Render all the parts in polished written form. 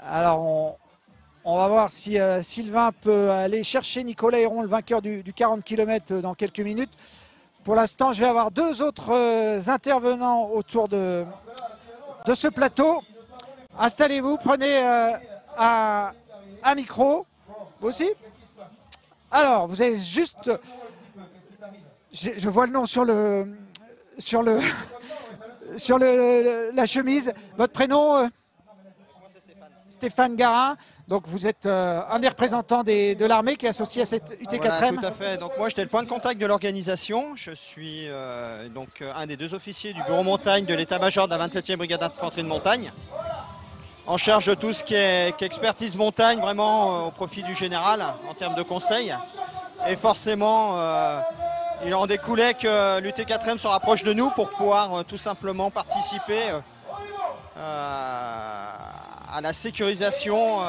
Alors, on va voir si Sylvain peut aller chercher Nicolas Héron, le vainqueur du 40 km dans quelques minutes. Pour l'instant, je vais avoir deux autres intervenants autour de ce plateau. Installez-vous, prenez un micro. Vous aussi? Alors, vous avez juste... Je vois le nom sur la chemise. Votre prénom Stéphane Garin. Donc vous êtes un des représentants de l'armée qui est associé à cette UT4M. Voilà, tout à fait. Donc moi j'étais le point de contact de l'organisation. Je suis un des deux officiers du bureau montagne de l'état-major de la 27e brigade d'infanterie de montagne. En charge de tout ce qui est expertise montagne, vraiment au profit du général en termes de conseils. Et forcément, il en découlait que l'UT4M se rapproche de nous pour pouvoir tout simplement participer à la sécurisation,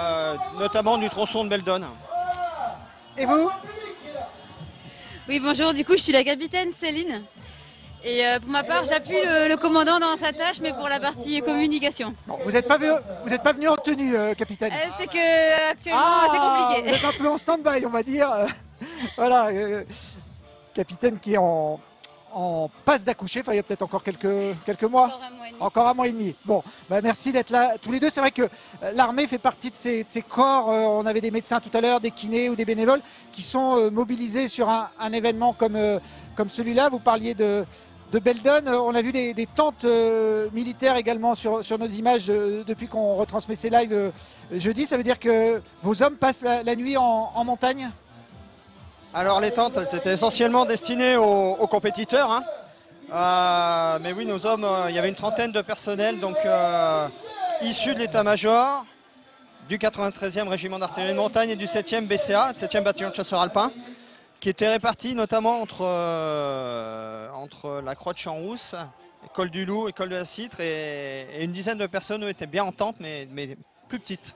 notamment du tronçon de Beldon. Et vous? Oui, bonjour, du coup je suis la capitaine Céline. Et pour ma part, j'appuie le commandant dans sa tâche, mais pour la partie communication. Bon, vous n'êtes pas venu en tenue, capitaine. C'est que actuellement c'est compliqué. Vous êtes un peu en stand-by, on va dire. Voilà, capitaine qui est en passe d'accoucher, enfin il y a peut-être encore quelques mois. Encore un mois et demi. Bon, bah merci d'être là tous les deux. C'est vrai que l'armée fait partie de ces corps. On avait des médecins tout à l'heure, des kinés ou des bénévoles qui sont mobilisés sur un événement comme celui-là. Vous parliez de Beldon. On a vu des tentes militaires également sur nos images depuis qu'on retransmet ces lives jeudi. Ça veut dire que vos hommes passent la nuit en montagne? Alors les tentes, c'était essentiellement destiné aux compétiteurs. Hein. Mais oui, nos hommes, il y avait une trentaine de personnels donc, issus de l'état-major, du 93e régiment d'artillerie de montagne et du 7e BCA, 7e bataillon de chasseurs alpins, qui étaient répartis notamment entre la Croix de Champs-Rousse, Col du Loup et Col de la Citre, et une dizaine de personnes étaient bien en tente, mais plus petites,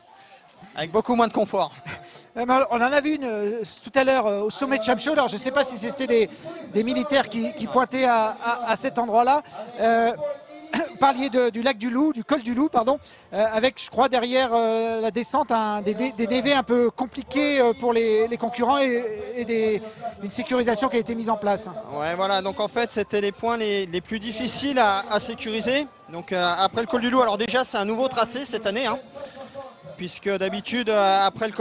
avec beaucoup moins de confort. On en a vu une tout à l'heure au sommet de Chamchaux. Alors je ne sais pas si c'était des militaires qui pointaient à cet endroit-là. Vous parliez du lac du Loup, du col du Loup, pardon, avec, je crois, derrière la descente, des dévés un peu compliqués pour les concurrents et une sécurisation qui a été mise en place. Ouais, voilà, donc en fait, c'était les points les plus difficiles à sécuriser. Donc après le col du Loup, alors déjà, c'est un nouveau tracé cette année, hein, puisque d'habitude, après le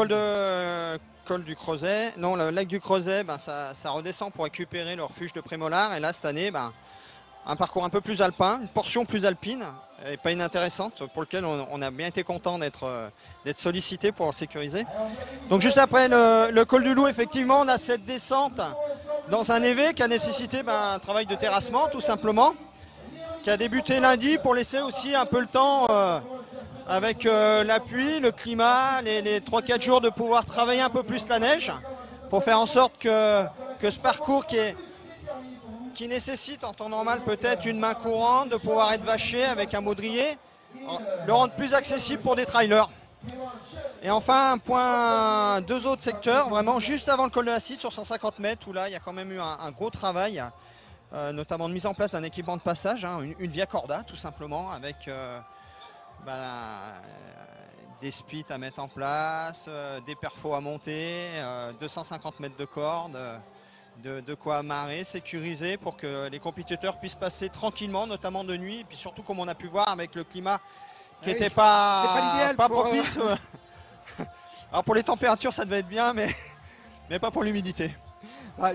col du Creuset, non, le lac du Creuset, ben, ça redescend pour récupérer le refuge de Prémolard. Et là, cette année, ben, un parcours un peu plus alpin, une portion plus alpine et pas inintéressante, pour lequel on a bien été content d'être sollicité pour le sécuriser. Donc juste après le col du Loup, effectivement, on a cette descente dans un évé qui a nécessité un travail de terrassement, tout simplement, qui a débuté lundi pour laisser aussi un peu le temps, avec la pluie, le climat, les 3-4 jours, de pouvoir travailler un peu plus la neige, pour faire en sorte que ce parcours qui nécessite en temps normal peut-être une main courante, de pouvoir être vaché avec un baudrier, le rendre plus accessible pour des trailers. Et enfin, deux autres secteurs, vraiment juste avant le col de la Citre, sur 150 mètres, où là il y a quand même eu un gros travail, notamment de mise en place d'un équipement de passage, hein, une via corda tout simplement, avec des spits à mettre en place, des perfos à monter, 250 mètres de corde. De quoi amarrer, sécuriser pour que les compétiteurs puissent passer tranquillement, notamment de nuit, et puis surtout, comme on a pu voir, avec le climat qui n'était pas propice. Alors pour les températures, ça devait être bien, mais pas pour l'humidité.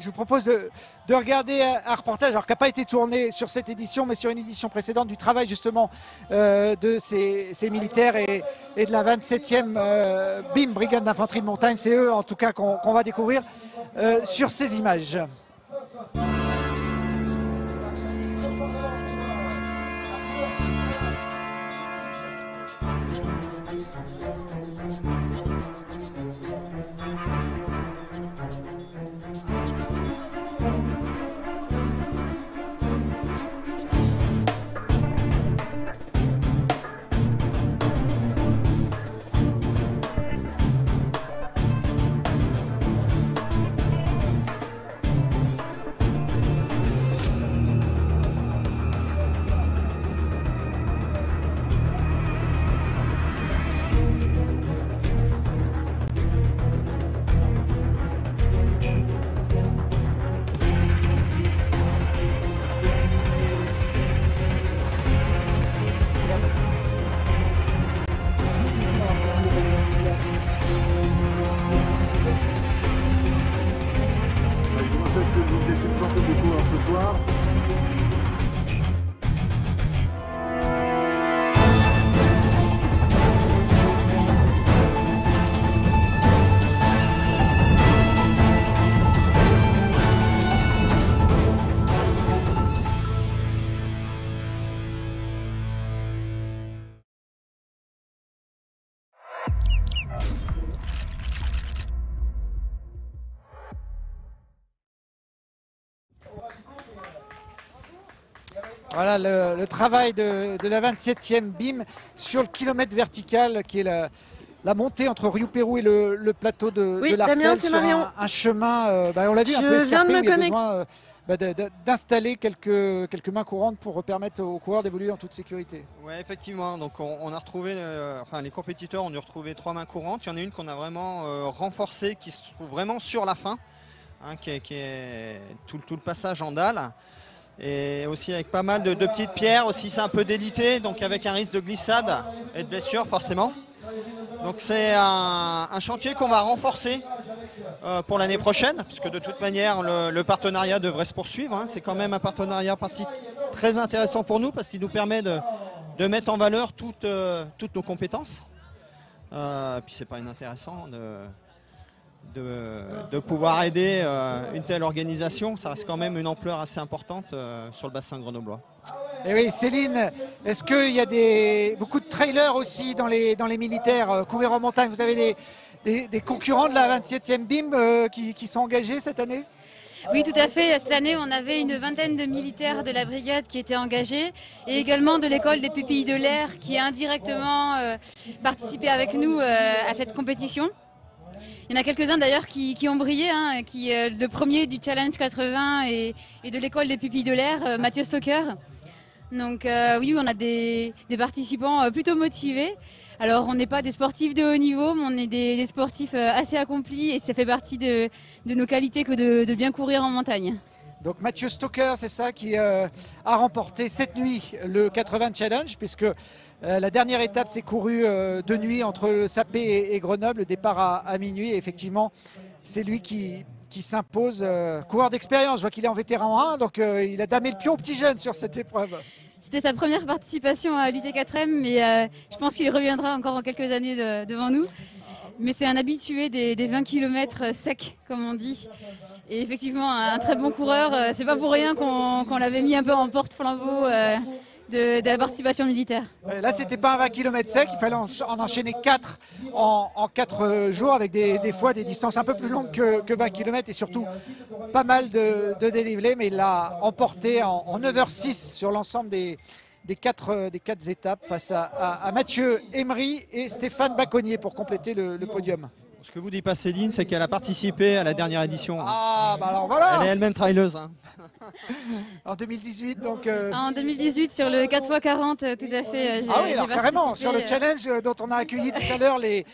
Je vous propose de regarder un reportage, alors qui n'a pas été tourné sur cette édition, mais sur une édition précédente, du travail justement de ces militaires et de la 27e BIM, Brigade d'Infanterie de Montagne. C'est eux en tout cas qu'on va découvrir sur ces images. Voilà le travail de la 27e BIM sur le kilomètre vertical qui est la montée entre Riou-Pérou et le plateau de l'Arcel sur un chemin, on l'a vu, un peu escarpé, où il y a besoin d'installer quelques mains courantes pour permettre aux coureurs d'évoluer en toute sécurité. Oui, effectivement. Donc on a retrouvé, les compétiteurs ont dû retrouver 3 mains courantes. Il y en a une qu'on a vraiment renforcée, qui se trouve vraiment sur la fin, qui est tout le passage en dalle. Et aussi avec pas mal de petites pierres, aussi c'est un peu délité, donc avec un risque de glissade et de blessure forcément. Donc c'est un chantier qu'on va renforcer pour l'année prochaine, puisque de toute manière le partenariat devrait se poursuivre. C'est quand même un partenariat très intéressant pour nous, parce qu'il nous permet de mettre en valeur toutes nos compétences. Puis c'est pas inintéressant de pouvoir aider une telle organisation. Ça reste quand même une ampleur assez importante sur le bassin grenoblois. Et oui, Céline, est-ce qu'il y a beaucoup de trailers aussi dans les militaires courir en montagne? Vous avez des concurrents de la 27e BIM qui sont engagés cette année? Oui, tout à fait. Cette année, on avait une vingtaine de militaires de la brigade qui étaient engagés, et également de l'école des pupilles de l'air qui a indirectement participé avec nous à cette compétition. Il y en a quelques-uns d'ailleurs qui ont brillé, le premier du Challenge 80 et de l'école des pupilles de l'air, Mathieu Stocker. Donc oui, on a des participants plutôt motivés. Alors on n'est pas des sportifs de haut niveau, mais on est des sportifs assez accomplis, et ça fait partie de nos qualités que de bien courir en montagne. Donc Mathieu Stocker, c'est ça, qui a remporté cette nuit le 80 Challenge, puisque la dernière étape s'est courue de nuit entre Sapé et Grenoble, le départ à minuit. Et effectivement, c'est lui qui s'impose, coureur d'expérience. Je vois qu'il est en vétéran 1, donc il a damé le pion aux petits jeunes sur cette épreuve. C'était sa première participation à l'UT4M, mais je pense qu'il reviendra encore en quelques années devant nous. Mais c'est un habitué des 20 km secs, comme on dit. Et effectivement, un très bon coureur. C'est pas pour rien qu'on l'avait mis un peu en porte-flambeau de la participation militaire. Là, c'était pas un 20 km sec, il fallait en enchaîner 4 en 4 jours, avec des fois des distances un peu plus longues que 20 km, et surtout pas mal de dénivelé, mais il l'a emporté en 9h06 sur l'ensemble des 4 étapes face à Mathieu Emery et Stéphane Baconnier pour compléter le podium. Ce que vous dit pas Céline, c'est qu'elle a participé à la dernière édition. Ah, bah alors voilà. Elle est elle-même traileuse. En 2018, donc. En 2018, sur le 4x40, tout à fait. Ah oui, alors, carrément, sur le challenge dont on a accueilli tout à l'heure les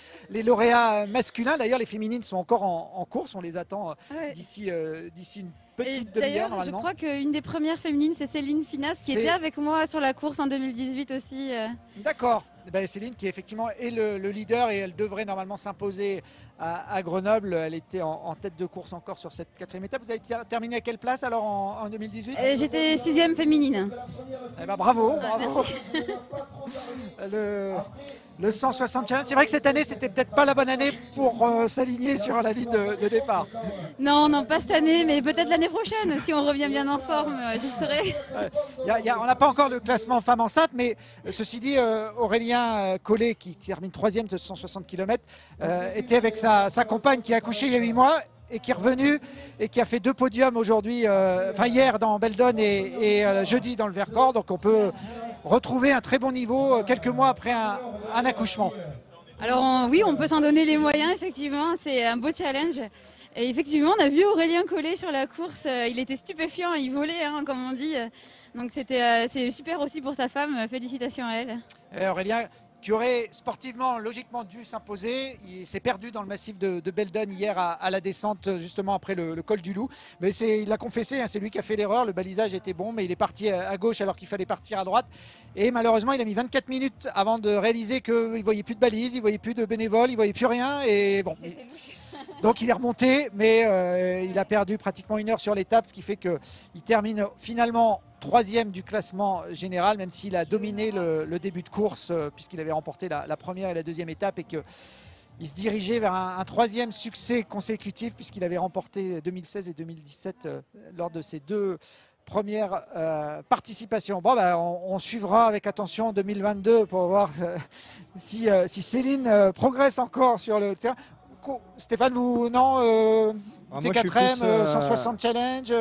lauréats masculins. D'ailleurs, les féminines sont encore en course. On les attend d'ici une petite demi-heure. D'ailleurs, je crois qu'une des premières féminines, c'est Céline Finas, qui était avec moi sur la course en 2018 aussi. D'accord. Céline qui effectivement est le leader, et elle devrait normalement s'imposer à Grenoble. Elle était en tête de course encore sur cette 4e étape. Vous avez terminé à quelle place alors en 2018? J'étais 6e féminine. Bravo. Merci. Le 160 Challenge. C'est vrai que cette année, c'était peut-être pas la bonne année pour s'aligner sur la ligne de départ. Non, pas cette année, mais peut-être l'année prochaine, si on revient bien en forme, je serai. On n'a pas encore le classement femme enceinte, mais ceci dit, Aurélien Collet, qui termine 3e de 160 km, était avec sa compagne qui a accouché il y a 8 mois et qui est revenu et qui a fait 2 podiums aujourd'hui, hier dans Beldon et jeudi dans le Vercors. Donc on peut retrouver un très bon niveau quelques mois après un accouchement. Alors oui, on peut s'en donner les moyens, effectivement, c'est un beau challenge. Et effectivement, on a vu Aurélien Collet sur la course, il était stupéfiant, il volait, comme on dit. Donc c'est super aussi pour sa femme, félicitations à elle. Et Aurélien, qui aurait sportivement, logiquement dû s'imposer. Il s'est perdu dans le massif de Beldon hier à la descente, justement après le col du Loup. Mais il l'a confessé, c'est lui qui a fait l'erreur. Le balisage était bon, mais il est parti à gauche alors qu'il fallait partir à droite. Et malheureusement, il a mis 24 minutes avant de réaliser qu'il ne voyait plus de balises, il ne voyait plus de bénévoles, il ne voyait plus rien. Et bon, donc il est remonté, mais il a perdu pratiquement 1 heure sur l'étape, ce qui fait qu'il termine finalement 3e du classement général, même s'il a dominé le début de course, puisqu'il avait remporté la première et la 2e étape, et qu'il se dirigeait vers un 3e succès consécutif, puisqu'il avait remporté 2016 et 2017 lors de ses 2 premières participations. Bon, on suivra avec attention 2022 pour voir si Céline progresse encore sur le terrain. Stéphane, vous, non, T4M, 160 Challenge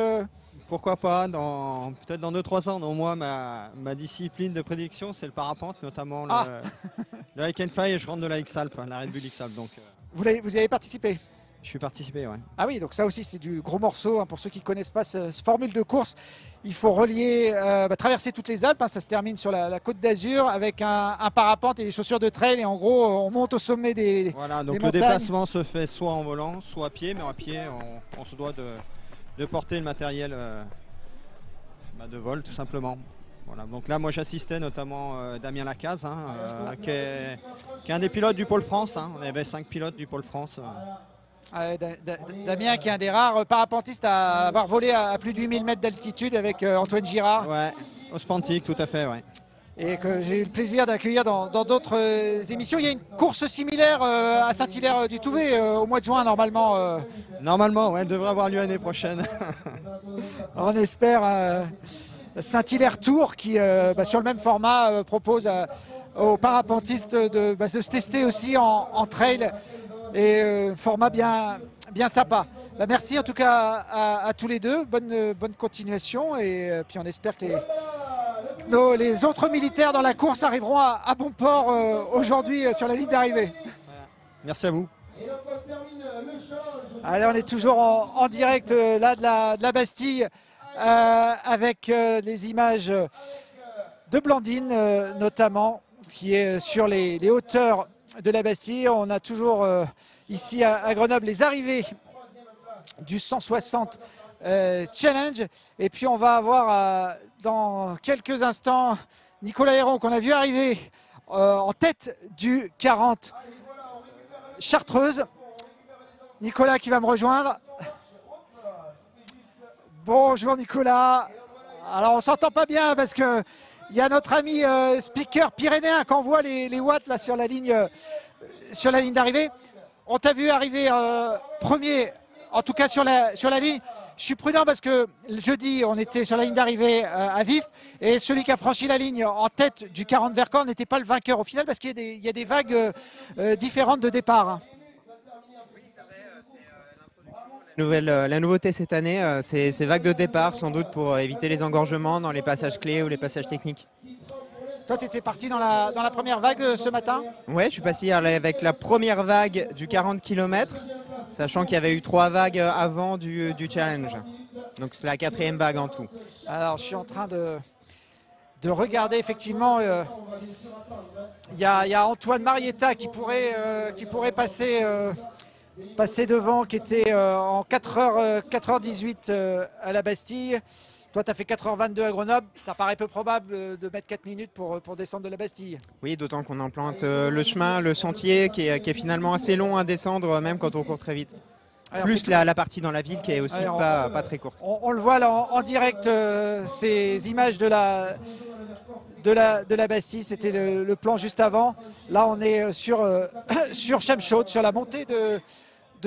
Pourquoi pas, peut-être dans 2-3 ans. Non, moi, ma discipline de prédiction, c'est le parapente, notamment le Hike and Fly, et je rentre de la X-Alp, la Red Bull X-Alp. Donc, Vous y avez participé? je suis participé, ouais. Ah oui, donc ça aussi c'est du gros morceau, hein, pour ceux qui ne connaissent pas ce formule de course. Il faut relier, traverser toutes les Alpes, hein, ça se termine sur la Côte d'Azur avec un parapente et des chaussures de trail, et en gros on monte au sommet des Voilà, donc des le montagnes. déplacement se fait soit en volant, soit à pied, mais à pied on se doit de porter le matériel de vol tout simplement. Voilà, donc là moi j'assistais notamment Damien Lacaze, hein, qui est un des pilotes du Pôle France, hein. On avait 5 pilotes du Pôle France. Damien qui est un des rares parapentistes à avoir volé à plus de 8000 mètres d'altitude avec Antoine Girard. Ouais, au Spantic, tout à fait, ouais. Et que j'ai eu le plaisir d'accueillir dans d'autres émissions. Il y a une course similaire à Saint-Hilaire-du-Touvet au mois de juin normalement. Normalement, ouais, elle devrait avoir lieu l'année prochaine. On espère. Saint-Hilaire Tour qui, sur le même format, propose aux parapentistes de se tester aussi en trail, et format bien sympa. Merci en tout cas à tous les deux, bonne continuation, et puis on espère que les autres militaires dans la course arriveront à bon port aujourd'hui sur la ligne d'arrivée. Merci à vous. Allez, on est toujours en direct là de la Bastille, avec les images de Blandine notamment, qui est sur les hauteurs de la Bastille. On a toujours ici à Grenoble les arrivées du 160 Challenge, et puis on va avoir dans quelques instants Nicolas Héron, qu'on a vu arriver en tête du 40 Chartreuse. Nicolas qui va me rejoindre. Bonjour Nicolas. Alors on s'entend pas bien parce que il y a notre ami speaker pyrénéen qu'on voit les watts là sur la ligne d'arrivée. On t'a vu arriver premier, en tout cas sur la ligne. Je suis prudent parce que jeudi on était sur la ligne d'arrivée à Vif, et celui qui a franchi la ligne en tête du 40 Vercors n'était pas le vainqueur au final, parce qu'il y a des vagues différentes de départ, hein. La nouveauté cette année, c'est ces vagues de départ, sans doute pour éviter les engorgements dans les passages clés ou les passages techniques. Toi, tu étais parti dans la première vague ce matin? Ouais, je suis passé avec la première vague du 40 km, sachant qu'il y avait eu 3 vagues avant du challenge. Donc c'est la 4e vague en tout. Alors, je suis en train de regarder, effectivement. Il y a Antoine Marietta qui pourrait passer devant, qui était en 4h18 à la Bastille. Toi, tu as fait 4h22 à Grenoble. Ça paraît peu probable de mettre 4 minutes pour descendre de la Bastille. Oui, d'autant qu'on implante le chemin, le sentier, qui est finalement assez long à descendre, même quand on court très vite. Alors, plus la partie dans la ville qui est aussi pas très courte. On le voit là en direct, ces images de la Bastille. C'était le plan juste avant. Là, on est sur Chamchaude, sur la montée de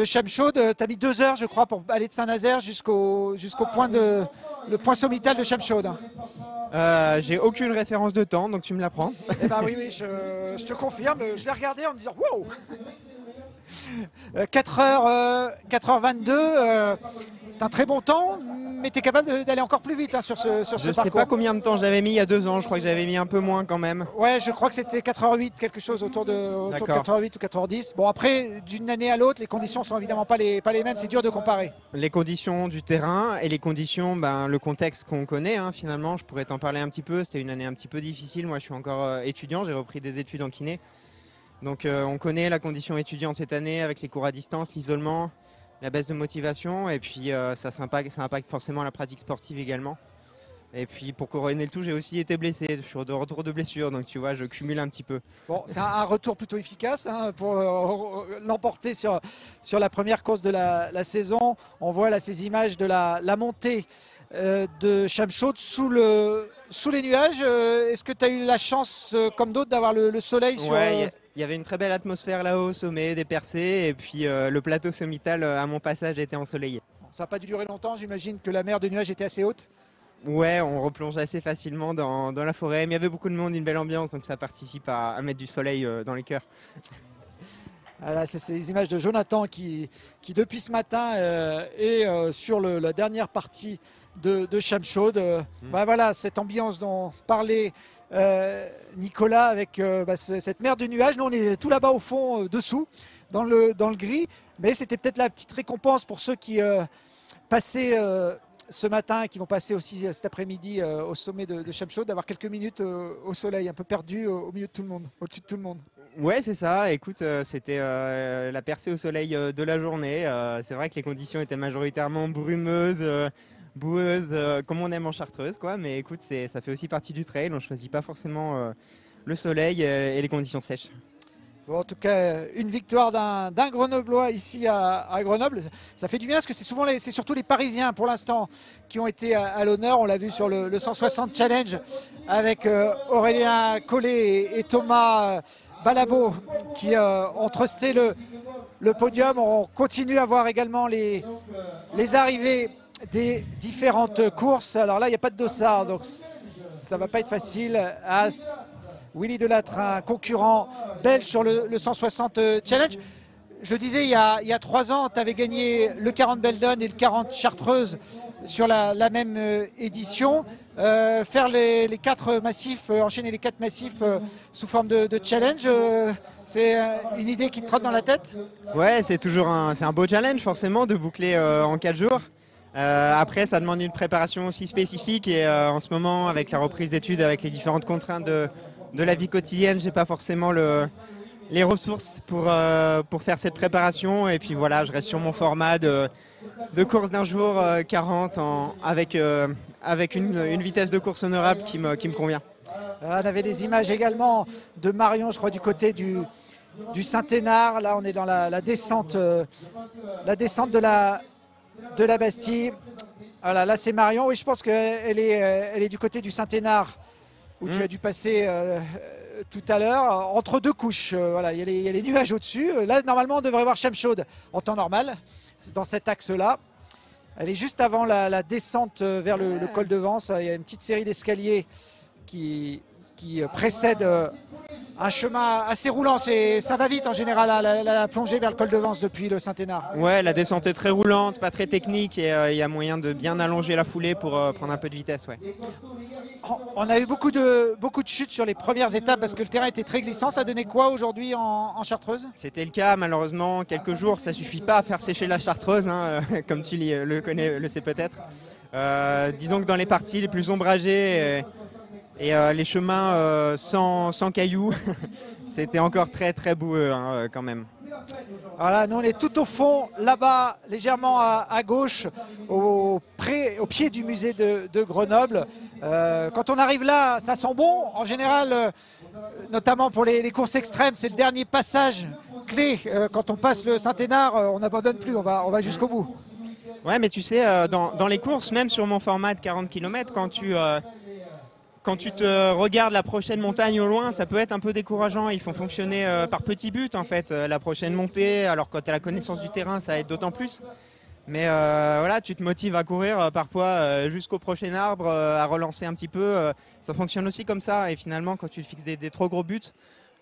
Chamchaude. Tu as mis 2 heures, je crois, pour aller de Saint-Nazaire jusqu'au point le point sommital de Chamchaude. J'ai aucune référence de temps, donc tu me l'apprends. Eh ben oui, je te confirme. Je l'ai regardé en me disant wow. 4h22, c'est un très bon temps, mais tu es capable d'aller encore plus vite, hein, sur ce parcours. Je ne sais pas combien de temps j'avais mis il y a 2 ans, je crois que j'avais mis un peu moins quand même. Ouais, je crois que c'était 4h08, quelque chose autour de 4h08 ou 4h10. Bon, après, d'une année à l'autre, les conditions sont évidemment pas les mêmes, c'est dur de comparer. Les conditions du terrain et les conditions, le contexte qu'on connaît, hein, finalement, je pourrais t'en parler un petit peu. C'était une année un petit peu difficile, moi je suis encore étudiant, j'ai repris des études en kiné. Donc on connaît la condition étudiante cette année avec les cours à distance, l'isolement, la baisse de motivation, et puis ça impacte forcément la pratique sportive également. Et puis pour couronner le tout, j'ai aussi été blessé, je suis de retour de blessure, donc tu vois, je cumule un petit peu. Bon, c'est un retour plutôt efficace, hein, pour l'emporter sur la première course de la saison. On voit là ces images de la montée de Chamchaude sous les nuages. Est-ce que tu as eu la chance, comme d'autres, d'avoir le soleil sur... Ouais, il y avait une très belle atmosphère là-haut au sommet, des percées, et puis le plateau sommital à mon passage était ensoleillé. Ça n'a pas dû durer longtemps, j'imagine que la mer de nuages était assez haute. Ouais, on replonge assez facilement dans la forêt, mais il y avait beaucoup de monde, une belle ambiance, donc ça participe à mettre du soleil dans les cœurs. Voilà, c'est ces images de Jonathan qui depuis ce matin est sur la dernière partie de Chamchaud. Voilà, cette ambiance dont parlait Nicolas avec cette mer de nuages. Nous, on est tout là-bas au fond, dessous, dans le gris. Mais c'était peut-être la petite récompense pour ceux qui passaient ce matin et qui vont passer aussi cet après-midi au sommet de Chamchaud, d'avoir quelques minutes au soleil, un peu perdu au milieu de tout le monde, au-dessus de tout le monde. Ouais, c'est ça. Écoute, c'était la percée au soleil de la journée. C'est vrai que les conditions étaient majoritairement brumeuses, boueuses, comme on aime en Chartreuse, quoi. Mais écoute, ça fait aussi partie du trail. On ne choisit pas forcément le soleil et les conditions sèches. Bon, en tout cas, une victoire d'un Grenoblois ici à Grenoble. Ça fait du bien parce que c'est surtout les Parisiens pour l'instant qui ont été à l'honneur. On l'a vu sur le 160 Challenge avec Aurélien Collet et Thomas Balabo qui ont trusté le podium. On continue à voir également les arrivées des différentes courses. Alors là, il n'y a pas de dossard, donc ça ne va pas être facile. Willy Delattre, un concurrent belge sur le 160 Challenge. Je le disais, il y a 3 ans, tu avais gagné le 40 Beldon et le 40 Chartreuse sur la même édition. Faire les 4 massifs, enchaîner les 4 massifs sous forme de challenge, c'est une idée qui te trotte dans la tête? Ouais, c'est un beau challenge forcément de boucler en 4 jours. Après, ça demande une préparation aussi spécifique et en ce moment, avec la reprise d'études, avec les différentes contraintes de la vie quotidienne, j'ai pas forcément les ressources pour faire cette préparation. Et puis voilà, je reste sur mon format de course d'un jour 40 avec une vitesse de course honorable qui me convient. On avait des images également de Marion, je crois, du côté du Saint-Hénard. Là, on est dans la descente de la Bastille. Voilà, là, c'est Marion. Oui, je pense qu'elle est du côté du Saint-Hénard, où tu as dû passer tout à l'heure, entre 2 couches. Voilà, il y a les nuages au-dessus. Là, normalement, on devrait voir Chamchaud en temps normal, dans cet axe-là. Elle est juste avant la descente vers le col de Vence. Il y a une petite série d'escaliers qui précède un chemin assez roulant. Ça va vite en général, la plongée vers le col de Vence depuis le Saint-Hénard. Ouais, la descente est très roulante, pas très technique et il y a moyen de bien allonger la foulée pour prendre un peu de vitesse. Ouais. On a eu beaucoup de chutes sur les premières étapes parce que le terrain était très glissant. Ça donnait quoi aujourd'hui en Chartreuse? C'était le cas, malheureusement. Quelques jours, ça suffit pas à faire sécher la Chartreuse, hein, comme tu le sais peut-être. Disons que dans les parties les plus ombragées et les chemins sans cailloux, c'était encore très très boueux quand même. Voilà, nous on est tout au fond, là-bas, légèrement à gauche, au pied du musée de Grenoble. Quand on arrive là, ça sent bon. En général, notamment pour les courses extrêmes, c'est le dernier passage clé. Quand on passe le Saint-Hénard, on n'abandonne plus, on va jusqu'au bout. Ouais, mais tu sais, dans les courses, même sur mon format de 40 km, quand tu te regardes la prochaine montagne au loin, ça peut être un peu décourageant. Ils font fonctionner par petits buts en fait, la prochaine montée. Alors quand tu as la connaissance du terrain, ça aide d'autant plus. Mais voilà, tu te motives à courir parfois jusqu'au prochain arbre, à relancer un petit peu. Ça fonctionne aussi comme ça. Et finalement, quand tu fixes des trop gros buts,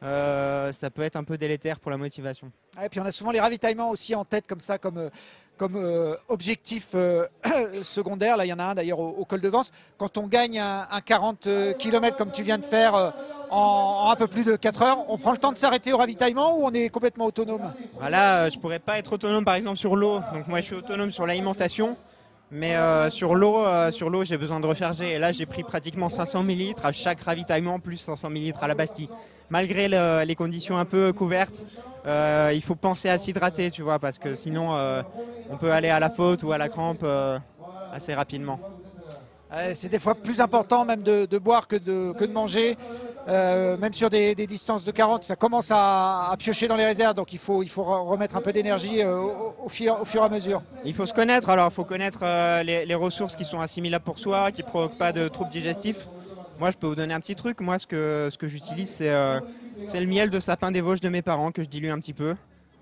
ça peut être un peu délétère pour la motivation. Et puis on a souvent les ravitaillements aussi en tête comme ça, comme objectif secondaire. Là, il y en a un d'ailleurs au col de Vence. Quand on gagne un 40 km comme tu viens de faire en un peu plus de 4 heures, on prend le temps de s'arrêter au ravitaillement ou on est complètement autonome? Voilà, je ne pourrais pas être autonome par exemple sur l'eau. Donc moi je suis autonome sur l'alimentation. Mais sur l'eau, j'ai besoin de recharger. Et là, j'ai pris pratiquement 500 ml à chaque ravitaillement, plus 500 ml à la Bastille. Malgré les conditions un peu couvertes, il faut penser à s'hydrater, tu vois, parce que sinon, on peut aller à la faute ou à la crampe assez rapidement. C'est des fois plus important même de boire que de manger. Même sur des distances de 40, ça commence à piocher dans les réserves, donc il faut remettre un peu d'énergie au fur et à mesure. Il faut se connaître, alors il faut connaître les ressources qui sont assimilables pour soi, qui ne provoquent pas de troubles digestifs. Moi, je peux vous donner un petit truc. Moi, ce que j'utilise, c'est le miel de sapin des Vosges de mes parents que je dilue un petit peu.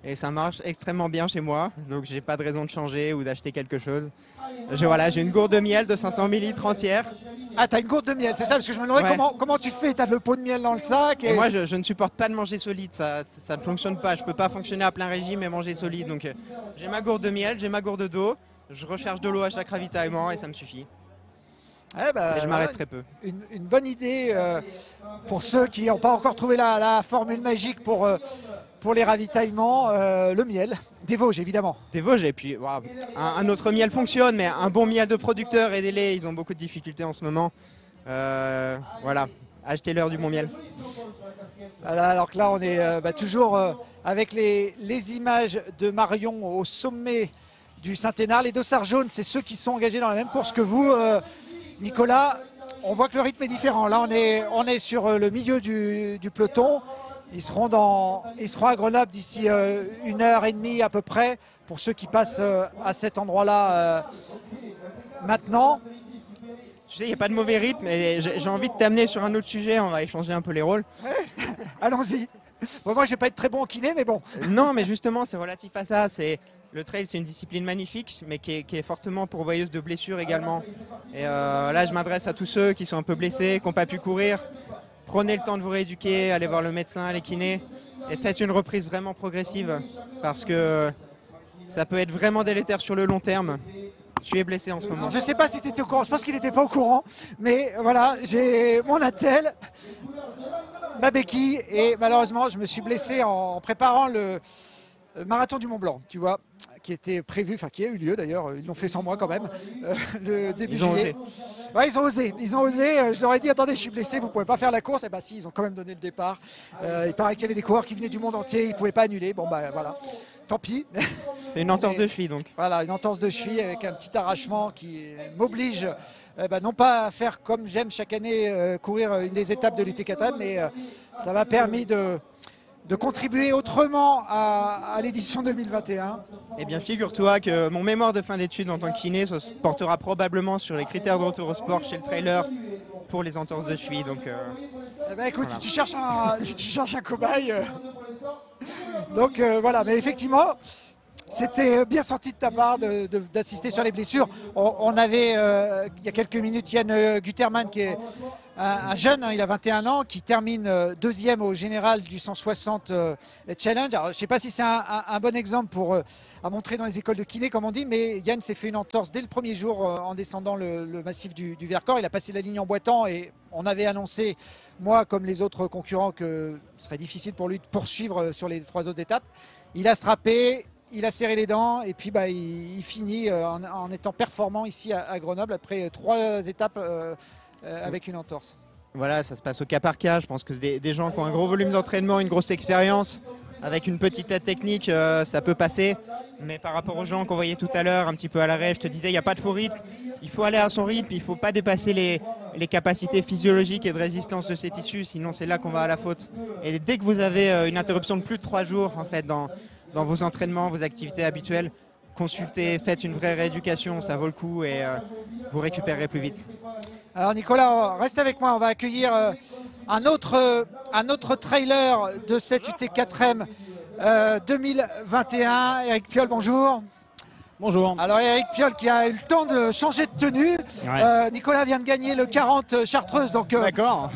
Et ça marche extrêmement bien chez moi, donc j'ai pas de raison de changer ou d'acheter quelque chose. J'ai une gourde de miel de 500 ml entière. Ah, t'as une gourde de miel, c'est ça? Parce que je me demandais comment tu fais, t'as le pot de miel dans le sac. Et moi, je ne supporte pas de manger solide, ça ne fonctionne pas. Je peux pas fonctionner à plein régime et manger solide. Donc j'ai ma gourde de miel, j'ai ma gourde d'eau, je recharge de l'eau à chaque ravitaillement et ça me suffit. Et je m'arrête très peu. Une bonne idée pour ceux qui n'ont pas encore trouvé la formule magique pour les ravitaillements, le miel. Des Vosges, évidemment. Des Vosges, et puis wow, un autre miel fonctionne, mais un bon miel de producteur, aidez-les, ils ont beaucoup de difficultés en ce moment. Voilà, achetez-leur du bon miel. Voilà, alors que là, on est toujours avec les images de Marion au sommet du Saint-Hénard. Les dossards jaunes, c'est ceux qui sont engagés dans la même course que vous, Nicolas. On voit que le rythme est différent. Là, on est sur le milieu du peloton. Ils seront à Grenoble d'ici 1h30 à peu près, pour ceux qui passent à cet endroit-là maintenant. Tu sais, il n'y a pas de mauvais rythme et j'ai envie de t'amener sur un autre sujet. On va échanger un peu les rôles. Allons-y. Bon, moi, je ne vais pas être très bon au kiné, mais bon. Non, mais justement, c'est relatif à ça. Le trail, c'est une discipline magnifique, mais qui est fortement pourvoyeuse de blessures également. Et là, je m'adresse à tous ceux qui sont un peu blessés, qui n'ont pas pu courir. Prenez le temps de vous rééduquer, allez voir le médecin, les kinés, et faites une reprise vraiment progressive, parce que ça peut être vraiment délétère sur le long terme. Je suis blessé en ce moment. Je ne sais pas si tu étais au courant, je pense qu'il n'était pas au courant, mais voilà, j'ai mon attelle, ma béquille, et malheureusement, je me suis blessé en préparant le marathon du Mont Blanc, tu vois, qui était prévu, enfin qui a eu lieu d'ailleurs, ils l'ont fait sans moi quand même, le début juillet. Ouais, ils ont osé, je leur ai dit attendez, je suis blessé, vous ne pouvez pas faire la course, et bah si, ils ont quand même donné le départ. Il paraît qu'il y avait des coureurs qui venaient du monde entier, ils ne pouvaient pas annuler, bon bah voilà, tant pis. C'est une entorse de cheville donc. Voilà, une entorse de cheville avec un petit arrachement qui m'oblige non pas à faire comme j'aime chaque année, courir une des étapes de l'UT4M, mais ça m'a permis de contribuer autrement à l'édition 2021. Eh bien, figure-toi que mon mémoire de fin d'études en tant que kiné se portera probablement sur les critères de retour au sport chez le trailer pour les entorses de cheville. Donc, eh ben, écoute, voilà. si tu cherches un cobaye, donc voilà. Mais effectivement, c'était bien senti de ta part d'assister sur les blessures. On avait il y a quelques minutes Yann Guterman qui est un jeune, il a 21 ans, qui termine deuxième au général du 160 Challenge. Alors, je ne sais pas si c'est un bon exemple à montrer dans les écoles de kiné, comme on dit, mais Yann s'est fait une entorse dès le premier jour en descendant le massif du Vercors. Il a passé la ligne en boitant et on avait annoncé, moi comme les autres concurrents, que ce serait difficile pour lui de poursuivre sur les 3 autres étapes. Il a strappé, il a serré les dents et puis il finit en étant performant ici à Grenoble après 3 étapes avec une entorse. Voilà, ça se passe au cas par cas. Je pense que des gens qui ont un gros volume d'entraînement, une grosse expérience, avec une petite tête technique, ça peut passer. Mais par rapport aux gens qu'on voyait tout à l'heure, un petit peu à l'arrêt, je te disais, il n'y a pas de faux rythme. Il faut aller à son rythme, il ne faut pas dépasser les capacités physiologiques et de résistance de ces tissus, sinon c'est là qu'on va à la faute. Et dès que vous avez une interruption de plus de 3 jours en fait, dans vos entraînements, vos activités habituelles, consultez, faites une vraie rééducation, ça vaut le coup et vous récupérerez plus vite. Alors Nicolas, reste avec moi, on va accueillir un autre trailer de cette UT4M 2021. Eric Piolle, bonjour. Bonjour. Alors Eric Piolle qui a eu le temps de changer de tenue. Ouais. Nicolas vient de gagner le 40 Chartreuse, donc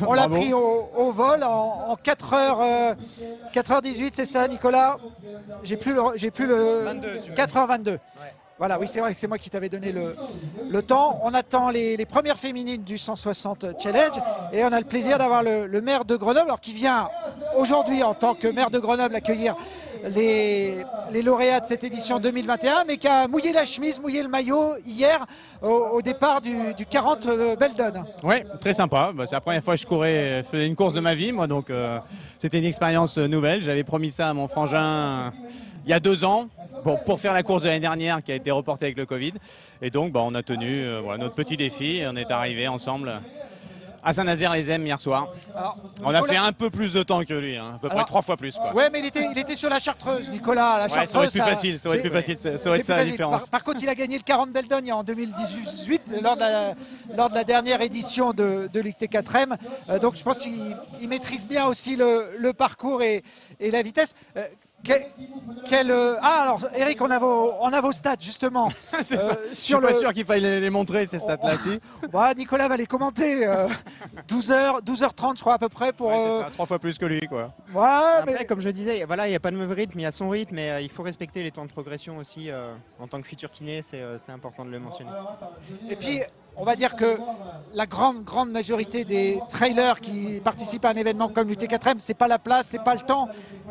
on l'a pris au vol en 4h18, c'est ça Nicolas? J'ai plus le 4h22. Ouais. Voilà, oui, c'est vrai que c'est moi qui t'avais donné le temps. On attend les premières féminines du 160 Challenge et on a le plaisir d'avoir le maire de Grenoble, alors qui vient aujourd'hui en tant que maire de Grenoble accueillir les lauréats de cette édition 2021, mais qui a mouillé la chemise, mouillé le maillot hier au départ du 40 Beldon. Oui, très sympa. C'est la première fois que je faisais une course de ma vie, moi, donc c'était une expérience nouvelle. J'avais promis ça à mon frangin il y a 2 ans. Bon, pour faire la course de l'année dernière qui a été reportée avec le Covid. Et donc, on a tenu notre petit défi et on est arrivé ensemble à Saint-Nazaire-les-Aisnes hier soir. Alors, on a fait un peu plus de temps que lui, à peu près 3 fois plus. Oui, mais il était sur la Chartreuse, Nicolas. La Chartreuse, ça aurait été plus facile, ça aurait été ça la différence. Par contre, il a gagné le 40 Beldon en 2018 lors de la dernière édition de l'UT4M. Donc, je pense qu'il maîtrise bien aussi le parcours et la vitesse. Alors Eric, on a vos stats justement. C'est ça. Je suis pas sûr qu'il faille les montrer ces stats-là. Nicolas va les commenter. 12h30 je crois à peu près pour. C'est ça, 3 fois plus que lui quoi. Ouais, après, comme je disais, voilà, il n'y a pas de mauvais rythme, il y a son rythme, mais il faut respecter les temps de progression aussi en tant que futur kiné, c'est important de le mentionner. Et puis on va dire que la grande majorité des trailers qui participent à un événement comme l'UT4M, c'est pas la place, c'est pas le temps,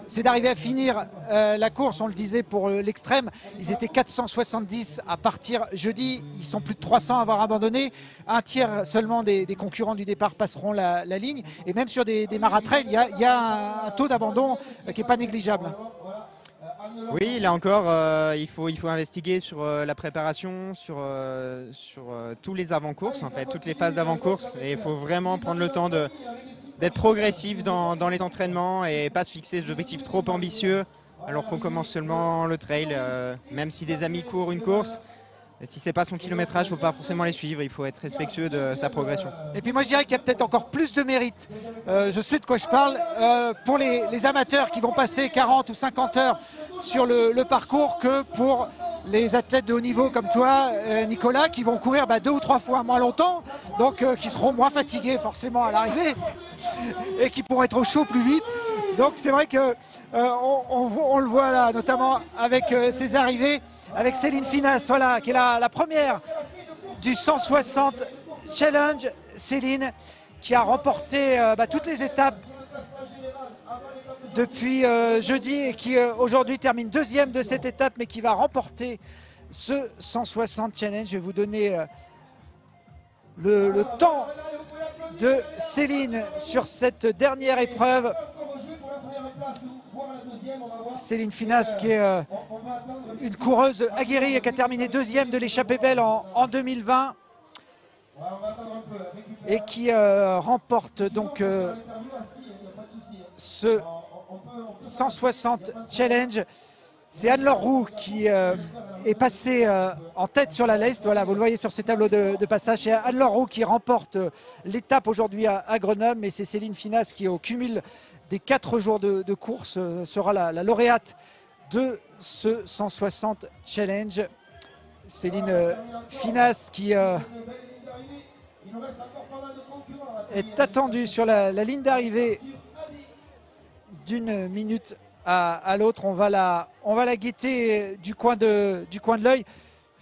c'est d'arriver à finir la course. On le disait pour l'extrême, ils étaient 470 à partir jeudi, ils sont plus de 300 à avoir abandonné. Un tiers seulement des concurrents du départ passeront la ligne. Et même sur des maratrails, il y a un taux d'abandon qui n'est pas négligeable. Oui, là encore, il faut investiguer sur la préparation, sur tous les avant-courses, en fait, toutes les phases d'avant-course. Et il faut vraiment prendre le temps d'être progressif dans les entraînements et pas se fixer des objectifs trop ambitieux alors qu'on commence seulement le trail. Même si des amis courent une course, si ce n'est pas son kilométrage, il ne faut pas forcément les suivre. Il faut être respectueux de sa progression. Et puis moi je dirais qu'il y a peut-être encore plus de mérite. Je sais de quoi je parle. Pour les amateurs qui vont passer 40 ou 50 heures sur le parcours que pour les athlètes de haut niveau comme toi, Nicolas, qui vont courir 2 ou 3 fois moins longtemps, donc qui seront moins fatigués forcément à l'arrivée et qui pourront être au chaud plus vite. Donc c'est vrai que on le voit là, notamment avec ces arrivées, avec Céline Finas, voilà, qui est la première du 160 Challenge. Céline qui a remporté toutes les étapes depuis jeudi et qui aujourd'hui termine deuxième de cette étape, mais qui va remporter ce 160 Challenge. Je vais vous donner le temps de Céline sur cette dernière épreuve. Céline Finas qui est une coureuse aguerrie et qui a terminé deuxième de l'échappée belle en 2020 et qui remporte donc ce 160 Challenge. C'est Anne-Laure Roux qui est passée en tête sur la liste. Voilà, vous le voyez sur ces tableaux de passage. C'est Anne-Laure Roux qui remporte l'étape aujourd'hui à Grenoble, mais c'est Céline Finas qui, au cumul des 4 jours de course, sera la lauréate de ce 160 Challenge. Céline Finas qui est attendue sur la ligne d'arrivée d'une minute à l'autre. On va la guetter du coin de l'œil.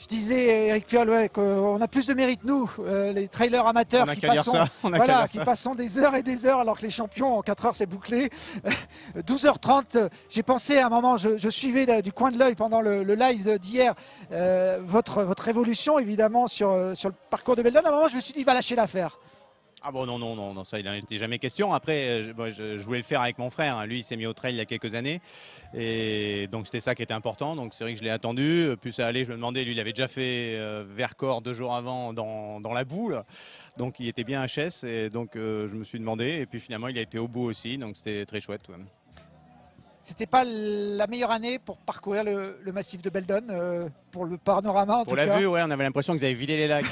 Je disais, Eric Piolle, qu'on a plus de mérite, nous, les trailers amateurs, qui passons des heures et des heures, alors que les champions, en 4 heures, c'est bouclé. 12h30, j'ai pensé à un moment, je suivais du coin de l'œil pendant le live d'hier, votre évolution, évidemment, sur le parcours de Beldon. À un moment, je me suis dit, il va lâcher l'affaire. Ah bon, non, ça il n'en était jamais question. Après, je voulais le faire avec mon frère. Lui, il s'est mis au trail il y a quelques années. Et donc, c'était ça qui était important. Donc, c'est vrai que je l'ai attendu. Plus ça allait, je me demandais, lui, il avait déjà fait Vercors 2 jours avant dans la boule. Donc, il était bien HS. Et donc, je me suis demandé. Et puis, finalement, il a été au bout aussi. Donc, c'était très chouette. Ouais. C'était pas la meilleure année pour parcourir le massif de Beldon, pour le panorama en tout cas. Pour la vue, ouais, on avait l'impression qu'ils avaient vidé les lacs.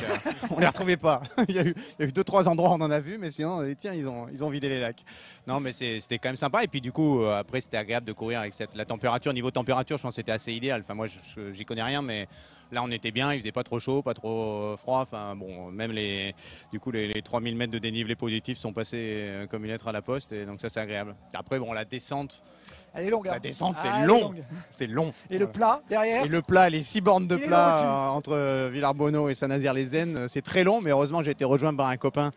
On les retrouvait pas. Il y a eu 2-3 endroits où on en a vu, mais sinon, tiens, ils ont vidé les lacs. Non, mais c'était quand même sympa. Et puis du coup, après, c'était agréable de courir avec la température. Niveau température, je pense que c'était assez idéal. Enfin, moi, j'y connais rien, mais là, on était bien. Il faisait pas trop chaud, pas trop froid. Enfin, bon, même les 3000 mètres de dénivelé positif sont passés comme une lettre à la poste. Et donc ça, c'est agréable. Après, bon, la descente. Elle est longue. La descente, c'est long. C'est long. Et le plat derrière. Et le plat, les 6 bornes de plat entre Villarbonneau et Saint-Nazaire-les-Aisnes, c'est très long. Mais heureusement, j'ai été rejoint par un copain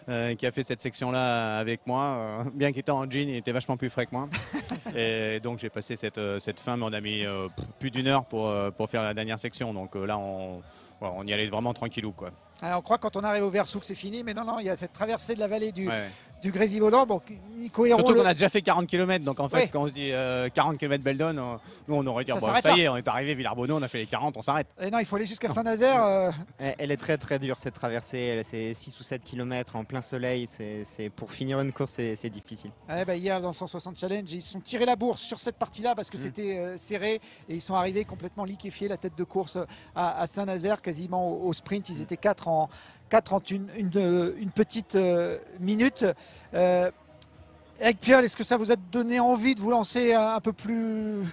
qui a fait cette section-là avec moi. Bien qu'il était en jean, il était vachement plus frais que moi. Et donc, j'ai passé cette fin, mais on a mis plus d'1 heure pour faire la dernière section. Donc là, on y allait vraiment tranquillou, quoi. Alors, on croit quand on arrive au Versou que c'est fini, mais non, il y a cette traversée de la vallée du Grésivaudan. Bon, Nico Héron, surtout qu'on a déjà fait 40 km, donc en fait, quand on se dit 40 km Beldon, nous on aurait dit ça y est, on est arrivé Villarbonneau, on a fait les 40, on s'arrête. Et non, il faut aller jusqu'à Saint-Nazaire. Elle est très très dure cette traversée, c'est 6 ou 7 km en plein soleil, c'est pour finir une course, c'est difficile. Hier dans le 160 Challenge, ils se sont tirés la bourse sur cette partie-là parce que c'était serré et ils sont arrivés complètement liquéfiés, la tête de course à Saint-Nazaire, quasiment au sprint. Ils étaient 4 en une petite minute. Eric Piolle, est-ce que ça vous a donné envie de vous lancer un peu plus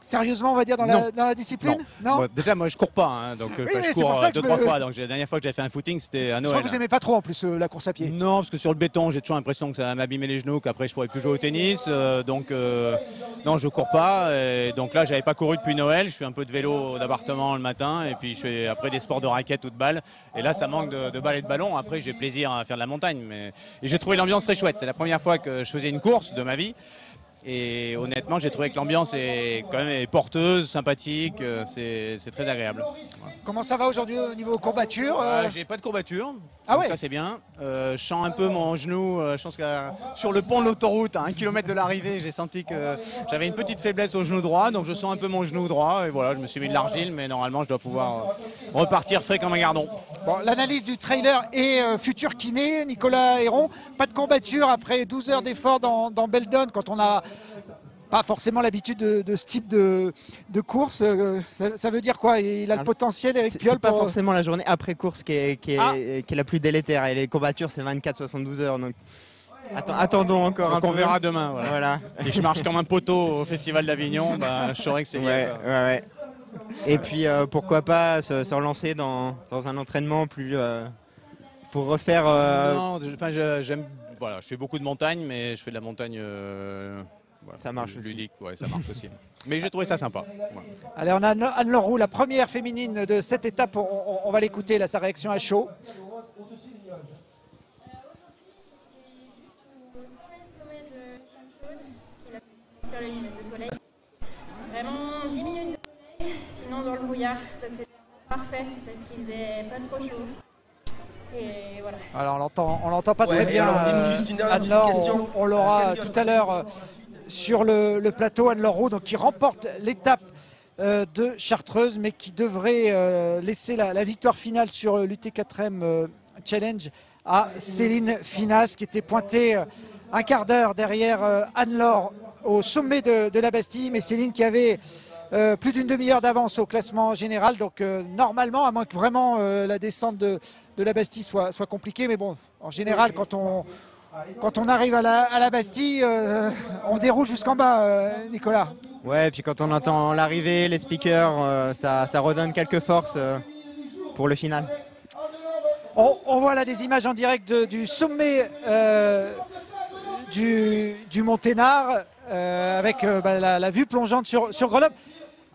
sérieusement, on va dire, dans la discipline? Non. Bon, déjà, moi, je cours pas, hein, donc oui, je cours 2-3 fois. Donc la dernière fois que j'ai fait un footing, c'était à Noël. Je crois que vous n'aimez pas trop en plus la course à pied. Non, parce que sur le béton, j'ai toujours l'impression que ça va m'abîmer les genoux, qu'après je pourrais plus jouer au tennis. Non, je cours pas. Et donc là, j'avais pas couru depuis Noël. Je fais un peu de vélo d'appartement le matin, et puis je fais après des sports de raquettes ou de balles. Et là, ça manque de balles et de ballons. Après, j'ai plaisir à faire de la montagne. Et j'ai trouvé l'ambiance très chouette. C'est la première fois que je faisais une course de ma vie. Et honnêtement, j'ai trouvé que l'ambiance est quand même porteuse, sympathique, c'est très agréable. Comment ça va aujourd'hui au niveau courbature? J'ai pas de courbature, ah ouais. Ça c'est bien. Je sens un peu mon genou, je pense que sur le pont de l'autoroute, à 1 km de l'arrivée, j'ai senti que j'avais une petite faiblesse au genou droit, donc je sens un peu mon genou droit. Et voilà, je me suis mis de l'argile, mais normalement je dois pouvoir repartir frais comme un gardon. Bon, l'analyse du trailer et futur kiné, Nicolas Héron, pas de courbature après 12 heures d'effort dans Beldon, quand on a pas forcément l'habitude de ce type de course. Ça veut dire quoi? Il a le potentiel, Eric Piolle? C'est pas forcément la journée après course qui est la plus délétère. Et les courbatures, c'est 24-72 heures. Donc attendons encore un peu. On verra demain. Voilà. Si je marche comme un poteau au Festival d'Avignon, je saurais que c'est lié à ça. Ouais. Et puis pourquoi pas se relancer dans un entraînement plus pour refaire. Non, j'aime. Voilà, je fais beaucoup de montagne, mais je fais de la montagne. Voilà, ça marche ludique, ouais, ça marche aussi. Mais j'ai trouvé ça sympa. Voilà. Allez, on a Anne-Laure Roux, la première féminine de cette étape. On va l'écouter, là, sa réaction à chaud. Sur les lunettes de soleil. Vraiment 10 minutes de soleil, sinon dans le brouillard. Donc c'était parfait parce qu'il faisait pas trop chaud. Et voilà. Alors on l'entend pas très bien. Anne-Laure, on l'aura tout à l'heure sur le plateau. Anne-Laure Roux, donc qui remporte l'étape de Chartreuse, mais qui devrait laisser la victoire finale sur l'UT4M Challenge à Céline Finas, qui était pointée un quart d'heure derrière Anne-Laure au sommet de la Bastille, mais Céline qui avait plus d'une demi-heure d'avance au classement général. Donc normalement, à moins que vraiment la descente de la Bastille soit compliquée, mais bon, en général, quand on arrive à la Bastille, on déroule jusqu'en bas, Nicolas. Ouais, et puis quand on entend l'arrivée, les speakers, ça redonne quelques forces pour le final. On voit là des images en direct du sommet du Mont Ténard, avec la vue plongeante sur Grenoble.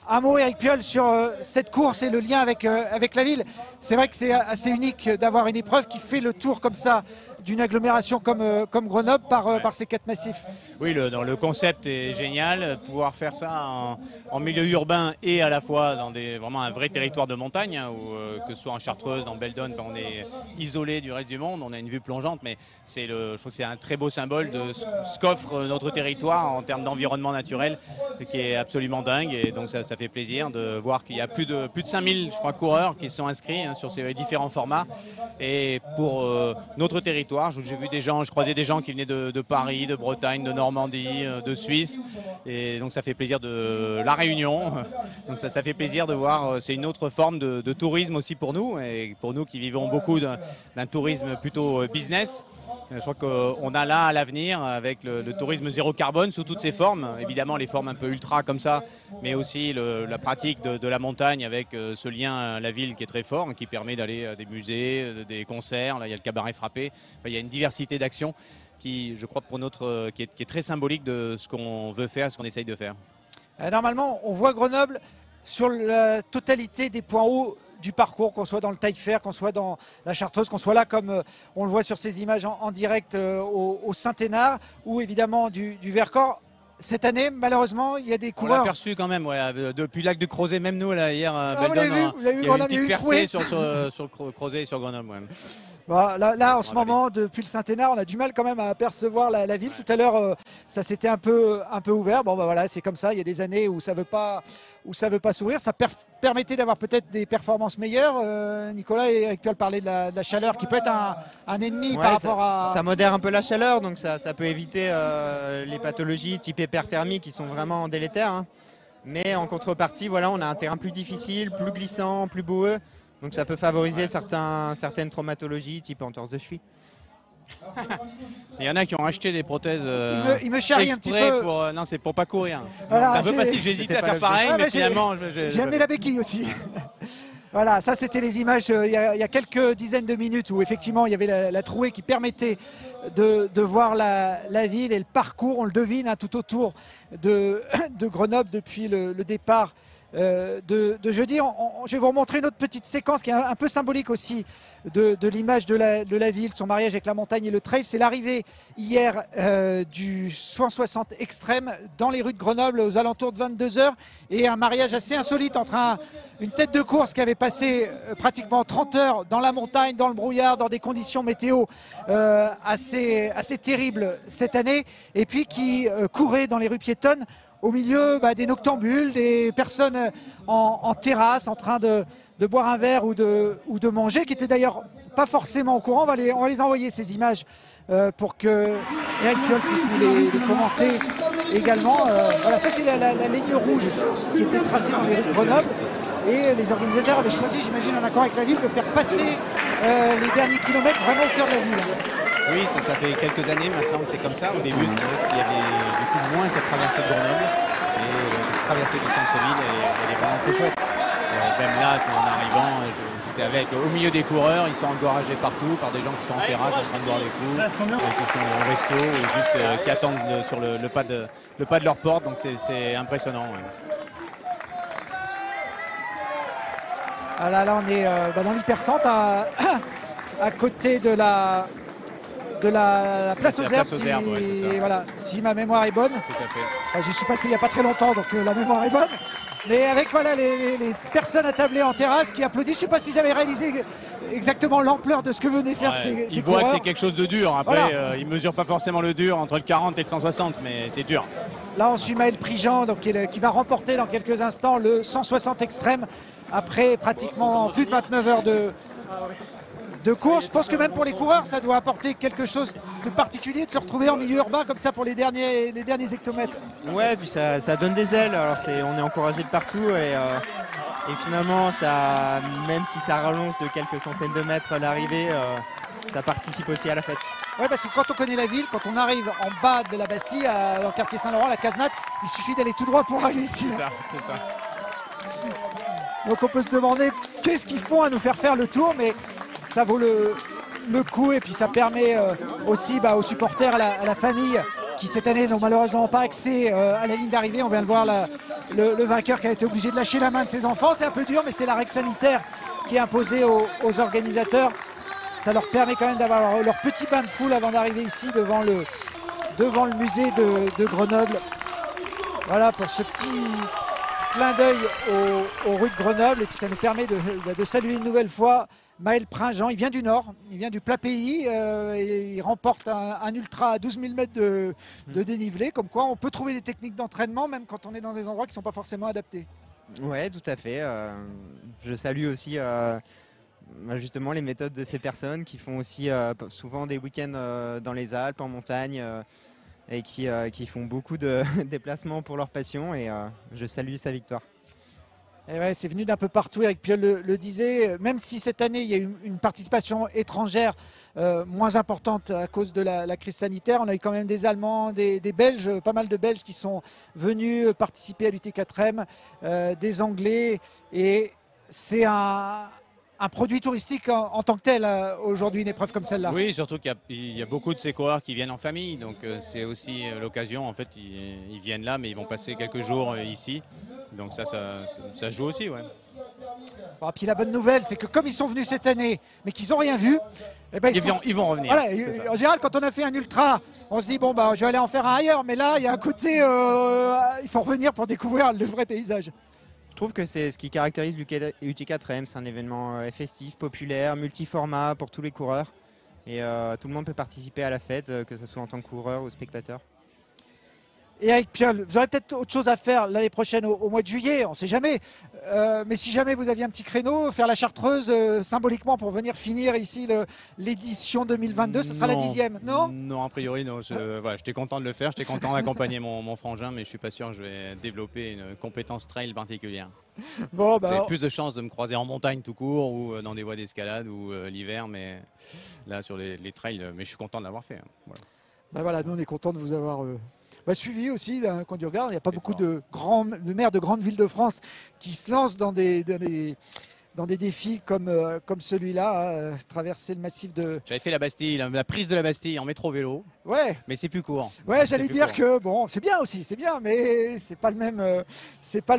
Un mot, Eric Piolle, sur cette course et le lien avec la ville. C'est vrai que c'est assez unique d'avoir une épreuve qui fait le tour comme ça d'une agglomération comme Grenoble par ces 4 massifs. Oui, le concept est génial. Pouvoir faire ça en milieu urbain et à la fois dans vraiment un vrai territoire de montagne, hein, où, que ce soit en Chartreuse, dans Beldon, on est isolé du reste du monde, on a une vue plongeante, mais je trouve que c'est un très beau symbole de ce qu'offre notre territoire en termes d'environnement naturel, qui est absolument dingue. Et donc ça fait plaisir de voir qu'il y a plus de 5000, je crois, coureurs qui se sont inscrits, hein, sur ces différents formats. Et pour notre territoire, j'ai vu je croisais des gens qui venaient de Paris, de Bretagne, de Normandie, de Suisse, et donc ça fait plaisir de La Réunion. Donc ça fait plaisir de voir, c'est une autre forme de tourisme aussi pour nous, et pour nous qui vivons beaucoup d'un tourisme plutôt business. Je crois qu'on a là à l'avenir avec le tourisme zéro carbone sous toutes ses formes, évidemment les formes un peu ultra comme ça, mais aussi la pratique de la montagne avec ce lien à la ville qui est très fort, qui permet d'aller à des musées, des concerts. Là il y a le cabaret frappé, enfin, il y a une diversité d'actions qui, je crois, qui est très symbolique de ce qu'on veut faire, ce qu'on essaye de faire. Normalement, on voit Grenoble sur la totalité des points hauts du parcours, qu'on soit dans le Taillefer, qu'on soit dans la Chartreuse, qu'on soit là comme on le voit sur ces images en direct au Saint-Hénard, ou évidemment du Vercors. Cette année, malheureusement, il y a des coureurs. On l'a perçu quand même, ouais, depuis le lac de Crozet, même nous, là, hier, Beldon, il y a eu une petite percée sur le Crozet et sur Grenoble. Ouais. Bon, là en ce moment, depuis le Saint-Hénard, on a du mal quand même à apercevoir la ville. Tout à l'heure, ça s'était un peu ouvert. Bon, voilà, c'est comme ça. Il y a des années où ça veut pas s'ouvrir. Ça permettait d'avoir peut-être des performances meilleures. Nicolas et Eric Piolle parlaient de la chaleur qui peut être un ennemi par rapport à. Ça modère un peu la chaleur, donc ça peut éviter les pathologies type hyperthermie qui sont vraiment délétères. Hein. Mais en contrepartie, voilà, on a un terrain plus difficile, plus glissant, plus boueux. Donc ça peut favoriser certaines traumatologies type entorse de cheville. Il y en a qui ont acheté des prothèses il me charrie un petit peu. Non, c'est pour pas courir. Voilà, c'est un peu facile, j'hésitais à faire pareil, mais finalement... J'ai amené la béquille aussi. Voilà, ça c'était les images il y a quelques dizaines de minutes où effectivement il y avait la trouée qui permettait de voir la ville et le parcours, on le devine, hein, tout autour de Grenoble depuis le départ de jeudi. Je vais vous remontrer une autre petite séquence qui est un peu symbolique aussi de l'image de la ville, son mariage avec la montagne et le trail. C'est l'arrivée hier du 160 extrême dans les rues de Grenoble aux alentours de 22 h et un mariage assez insolite entre une tête de course qui avait passé pratiquement 30 heures dans la montagne, dans le brouillard, dans des conditions météo assez terribles cette année, et puis qui courait dans les rues piétonnes au milieu des noctambules, des personnes en terrasse en train de boire un verre ou de manger, qui étaient d'ailleurs pas forcément au courant. On va les envoyer ces images pour que Eric Piolle puisse nous les commenter également. Voilà, ça c'est la ligne rouge qui était tracée dans les rues de Grenoble. Et les organisateurs avaient choisi, j'imagine en accord avec la ville, de faire passer les derniers kilomètres vraiment au cœur de la ville. Oui, ça fait quelques années maintenant que c'est comme ça. Au début, il y avait beaucoup moins cette traversée de Grenoble et cette traversée du centre-ville, elle est vraiment très chouette. Même là, en arrivant, j'étais au milieu des coureurs, ils sont encouragés partout par des gens qui sont en terrasse en train de boire des coups, qui sont au resto et juste qui attendent sur le pas de leur porte, donc c'est impressionnant. Ouais. Ah là, on est dans l'hypercentre à côté de la place aux herbes, voilà, si ma mémoire est bonne. Tout à fait. J'y suis passé il n'y a pas très longtemps, donc la mémoire est bonne. Mais avec voilà, les personnes attablées en terrasse qui applaudissent. Je ne sais pas s'ils avaient réalisé exactement l'ampleur de ce que venaient faire ces coureurs. Ils voient que c'est quelque chose de dur. Après, ils ne mesurent pas forcément le dur entre le 40 et le 160, mais c'est dur. Là, on suit Maël Prigent, donc, qui va remporter dans quelques instants le 160 extrême après pratiquement plus de 29 heures de course. Je pense que même pour les coureurs, ça doit apporter quelque chose de particulier de se retrouver en milieu urbain comme ça pour les derniers hectomètres. Ouais, puis ça donne des ailes. Alors on est encouragé de partout et finalement, même si ça rallonge de quelques centaines de mètres l'arrivée, ça participe aussi à la fête. Oui, parce que quand on connaît la ville, quand on arrive en bas de la Bastille, dans le quartier Saint-Laurent, la casemate, il suffit d'aller tout droit pour arriver ici. C'est ça. Donc on peut se demander qu'est-ce qu'ils font à nous faire le tour, mais ça vaut le coup et puis ça permet aussi aux supporters, à la famille qui cette année n'ont malheureusement pas accès à la ligne d'arrivée. On vient de voir le vainqueur qui a été obligé de lâcher la main de ses enfants. C'est un peu dur, mais c'est la règle sanitaire qui est imposée aux organisateurs. Ça leur permet quand même d'avoir leur petit bain de foule avant d'arriver ici devant le musée de Grenoble. Voilà pour ce petit clin d'œil aux rues de Grenoble. Et puis ça nous permet de saluer une nouvelle fois Maël Prigent. Il vient du Nord, il vient du plat pays et il remporte un ultra à 12 000 mètres de dénivelé. Comme quoi on peut trouver des techniques d'entraînement même quand on est dans des endroits qui ne sont pas forcément adaptés. Ouais, tout à fait. Je salue aussi justement les méthodes de ces personnes qui font aussi souvent des week-ends dans les Alpes, en montagne et qui font beaucoup de déplacements pour leur passion et je salue sa victoire. Et ouais, c'est venu d'un peu partout, Eric Piolle le disait, même si cette année il y a eu une participation étrangère moins importante à cause de la crise sanitaire, on a eu quand même des Allemands, des Belges, pas mal de Belges qui sont venus participer à l'UT4M, des Anglais, et c'est un produit touristique en tant que tel aujourd'hui, une épreuve comme celle-là. Oui, surtout qu'il y a beaucoup de ces coureurs qui viennent en famille, donc c'est aussi l'occasion. En fait, ils viennent là, mais ils vont passer quelques jours ici, donc ça joue aussi, ouais. Bon, puis la bonne nouvelle, c'est que comme ils sont venus cette année, mais qu'ils n'ont rien vu, eh ben, ils vont revenir. Voilà, en général, quand on a fait un ultra, on se dit bon je vais aller en faire un ailleurs, mais là il y a un côté, il faut revenir pour découvrir le vrai paysage. Je trouve que c'est ce qui caractérise l'UT4M, c'est un événement festif, populaire, multiformat pour tous les coureurs. Et tout le monde peut participer à la fête, que ce soit en tant que coureur ou spectateur. et Eric Piolle, vous aurez peut-être autre chose à faire l'année prochaine au mois de juillet, on ne sait jamais. Mais si jamais vous aviez un petit créneau, faire la Chartreuse symboliquement pour venir finir ici l'édition 2022, ce sera la 10e, non? Non, a priori, non. Voilà, j'étais content de le faire, j'étais content d'accompagner mon frangin, mais je suis pas sûr que je vais développer une compétence trail particulière. Bon, J'ai plus de chances de me croiser en montagne tout court ou dans des voies d'escalade ou l'hiver, mais là sur les trails, mais je suis content de l'avoir fait. Voilà. Voilà, nous on est content de vous avoir suivi aussi d'un coin du regard. Il n'y a pas beaucoup de maires de grandes villes de France qui se lancent dans des défis comme celui-là, traverser le massif de... J'avais fait la Bastille, la prise de la Bastille en métro vélo, mais c'est plus court. Ouais, j'allais dire que bon, c'est bien aussi, c'est bien, mais c'est pas le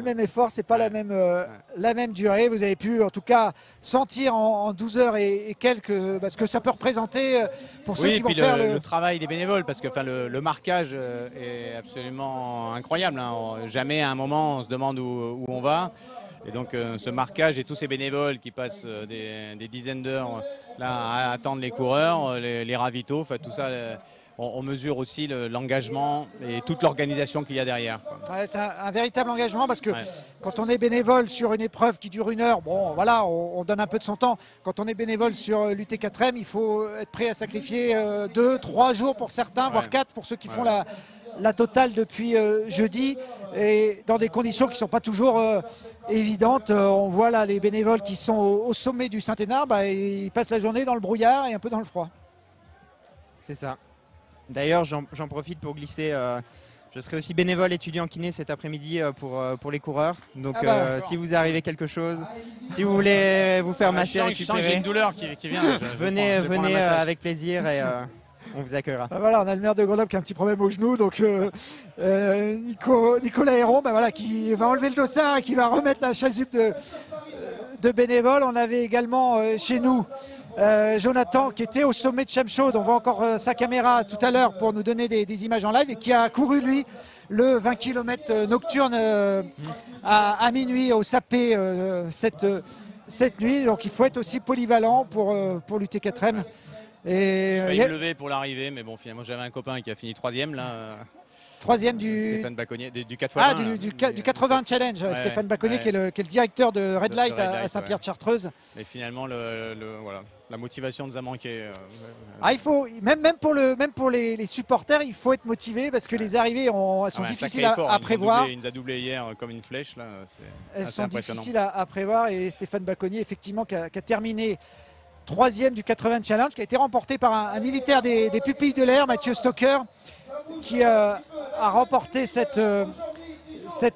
même effort, c'est pas la même durée. Vous avez pu en tout cas sentir en 12 heures et quelques ce que ça peut représenter pour ceux qui vont faire le travail des bénévoles, parce que le marquage est absolument incroyable. Hein. Jamais à un moment on se demande où on va. Et donc ce marquage et tous ces bénévoles qui passent des dizaines d'heures là à attendre les coureurs, les ravitaux, enfin tout ça, on mesure aussi l'engagement et toute l'organisation qu'il y a derrière. Ouais, c'est un véritable engagement parce que quand on est bénévole sur une épreuve qui dure 1 heure, bon voilà, on donne un peu de son temps. Quand on est bénévole sur l'UT4M, il faut être prêt à sacrifier 2-3 jours pour certains, voire 4 pour ceux qui font la totale depuis jeudi, et dans des conditions qui ne sont pas toujours évidentes. On voit là les bénévoles qui sont au sommet du Saint-Hénard, ils passent la journée dans le brouillard et un peu dans le froid. C'est ça. D'ailleurs, j'en profite pour glisser. Je serai aussi bénévole étudiant kiné cet après-midi pour les coureurs. Donc si vous arrivez quelque chose, si vous voulez vous faire masser, récupérer, j'ai une douleur qui vient. venez avec plaisir et on vous accueillera. Voilà, on a le maire de Grenoble qui a un petit problème au genou, donc Nicolas Héron, qui va enlever le dossard et qui va remettre la chasuble de bénévoles. On avait également chez nous Jonathan qui était au sommet de Chamchaude. On voit encore sa caméra tout à l'heure pour nous donner des images en live, et qui a couru lui le 20 km nocturne à minuit au Sapé cette nuit. Donc il faut être aussi polyvalent pour l'UT4M. Et je vais me lever pour l'arrivée, mais bon, finalement j'avais un copain qui a fini 3e là. 3e du Stéphane Baconnier, du 4x20. Du 80 Challenge, Stéphane Baconnier qui est le directeur de Red Light à Saint-Pierre-de-Chartreuse. Mais finalement, la motivation nous a manqué. Il faut, même pour les supporters, il faut être motivé parce que les arrivées sont difficiles à prévoir. Il nous a doublé hier comme une flèche. Là, elles sont difficiles à prévoir, et Stéphane Baconnier, effectivement, qui a terminé 3e du 80 Challenge, qui a été remporté par un militaire des pupilles de l'air, Mathieu Stocker, qui a remporté cette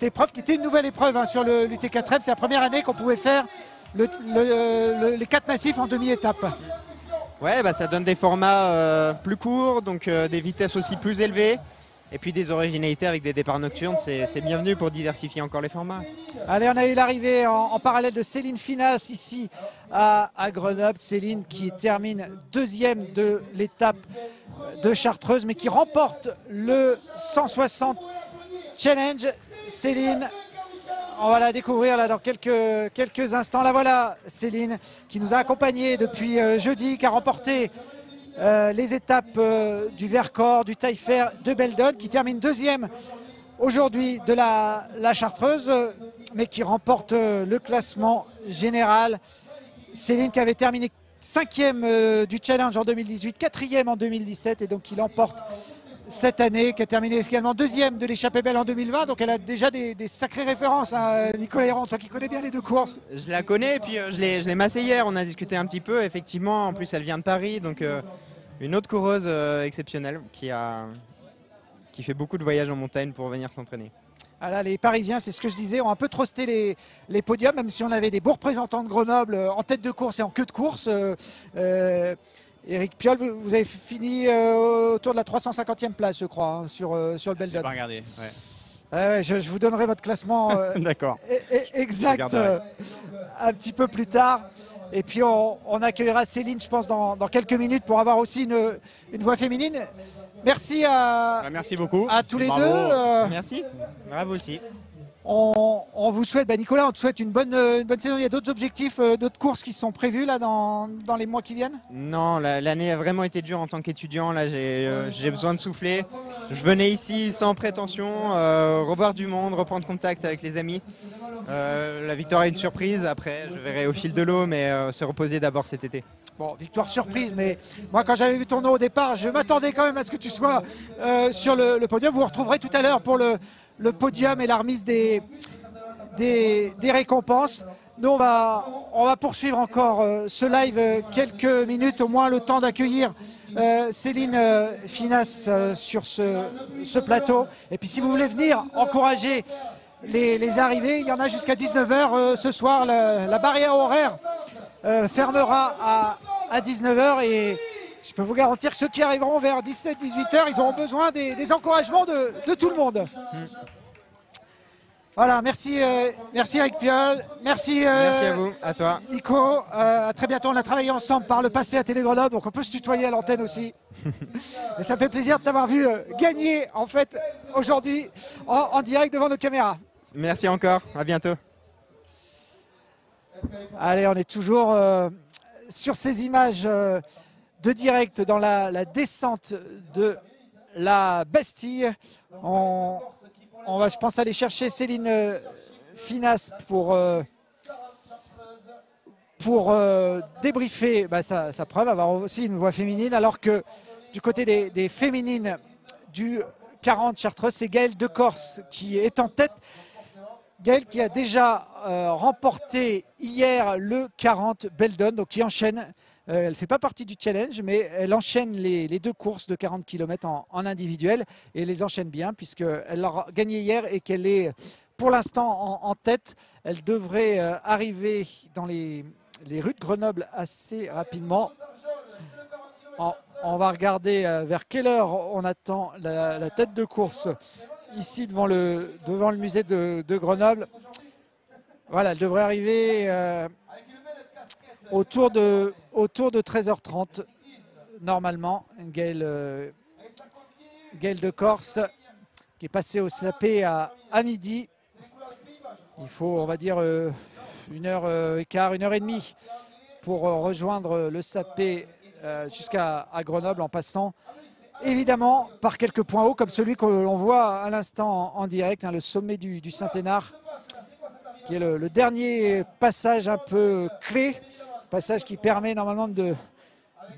épreuve, qui était une nouvelle épreuve sur l'UT4M. C'est la première année qu'on pouvait faire les 4 massifs en demi-étape. Ouais, ça donne des formats plus courts, donc des vitesses aussi plus élevées. Et puis des originalités avec des départs nocturnes, c'est bienvenu pour diversifier encore les formats. Allez, on a eu l'arrivée en parallèle de Céline Finas ici à Grenoble. Céline qui termine 2e de l'étape de Chartreuse, mais qui remporte le 160 Challenge. Céline, on va la découvrir là dans quelques instants. Là voilà Céline qui nous a accompagnés depuis jeudi, qui a remporté les étapes du Vercors, du Taillefer, de Beldon, qui termine 2e aujourd'hui de la Chartreuse, mais qui remporte le classement général. Céline qui avait terminé 5e du Challenge en 2018, 4e en 2017, et donc qui l'emporte cette année, qui a terminé également 2e de l'Échappée Belle en 2020. Donc elle a déjà des sacrées références. Nicolas Héron, toi qui connais bien les 2 courses. Je la connais, et puis je l'ai massée hier, on a discuté un petit peu. Effectivement, en plus elle vient de Paris, donc une autre coureuse exceptionnelle qui fait beaucoup de voyages en montagne pour venir s'entraîner. Là, les Parisiens, c'est ce que je disais, ont un peu trusté les podiums, même si on avait des beaux représentants de Grenoble en tête de course et en queue de course. Eric Piolle, vous avez fini autour de la 350e place, je crois, sur le Beldon. Je n'ai pas regardé. Je vous donnerai votre classement exact un petit peu plus tard. Et puis on accueillera Céline, je pense, dans quelques minutes pour avoir aussi une voix féminine. Merci merci beaucoup. À tous les deux. Merci. Bravo aussi. On vous souhaite, Nicolas, on te souhaite une bonne saison. Il y a d'autres objectifs, d'autres courses qui sont prévues là dans les mois qui viennent? Non, l'année a vraiment été dure en tant qu'étudiant. Là, j'ai besoin de souffler. Je venais ici sans prétention, revoir du monde, reprendre contact avec les amis. La victoire est une surprise. Après, je verrai au fil de l'eau, mais se reposer d'abord cet été. Bon, victoire surprise, mais moi quand j'avais vu ton nom au départ, je m'attendais quand même à ce que tu sois sur le podium. Vous vous retrouverez tout à l'heure pour le podium et la remise des récompenses. Nous, on va poursuivre encore ce live quelques minutes, au moins le temps d'accueillir Céline Finas sur ce plateau. Et puis si vous voulez venir encourager les arrivées, il y en a jusqu'à 19h ce soir. La barrière horaire fermera à 19h et je peux vous garantir que ceux qui arriveront vers 17-18h, ils auront besoin des encouragements de tout le monde. Voilà, merci Eric Piolle, merci à vous, à toi. Nico, à très bientôt. On a travaillé ensemble par le passé à Télé Grenoble, donc on peut se tutoyer à l'antenne aussi. Et ça fait plaisir de t'avoir vu gagner en fait aujourd'hui en direct devant nos caméras. Merci encore, à bientôt. Allez, on est toujours sur ces images de direct dans la descente de la Bastille. On va, je pense, aller chercher Céline Finas pour débriefer sa preuve, avoir aussi une voix féminine, alors que du côté des féminines du 40 Chartreuse, c'est Gaëlle Decorse qui est en tête. Gaëlle qui a déjà remporté hier le 40 Beldon, donc qui enchaîne. Elle ne fait pas partie du challenge, mais elle enchaîne les deux courses de 40 km en individuel et les enchaîne bien puisqu'elle a gagné hier et qu'elle est pour l'instant en tête. Elle devrait arriver dans les rues de Grenoble assez rapidement. On va regarder vers quelle heure on attend la tête de course ici devant le musée de Grenoble. Voilà, elle devrait arriver autour de 13h30 normalement. Gaëlle Decorse qui est passée au SAP à midi. Il faut, on va dire, 1h15, 1h30 pour rejoindre le SAP jusqu'à Grenoble en passant évidemment par quelques points hauts comme celui que l'on voit à l'instant en direct, le sommet du Saint-Hénard, qui est le dernier passage un peu clé, passage qui permet normalement de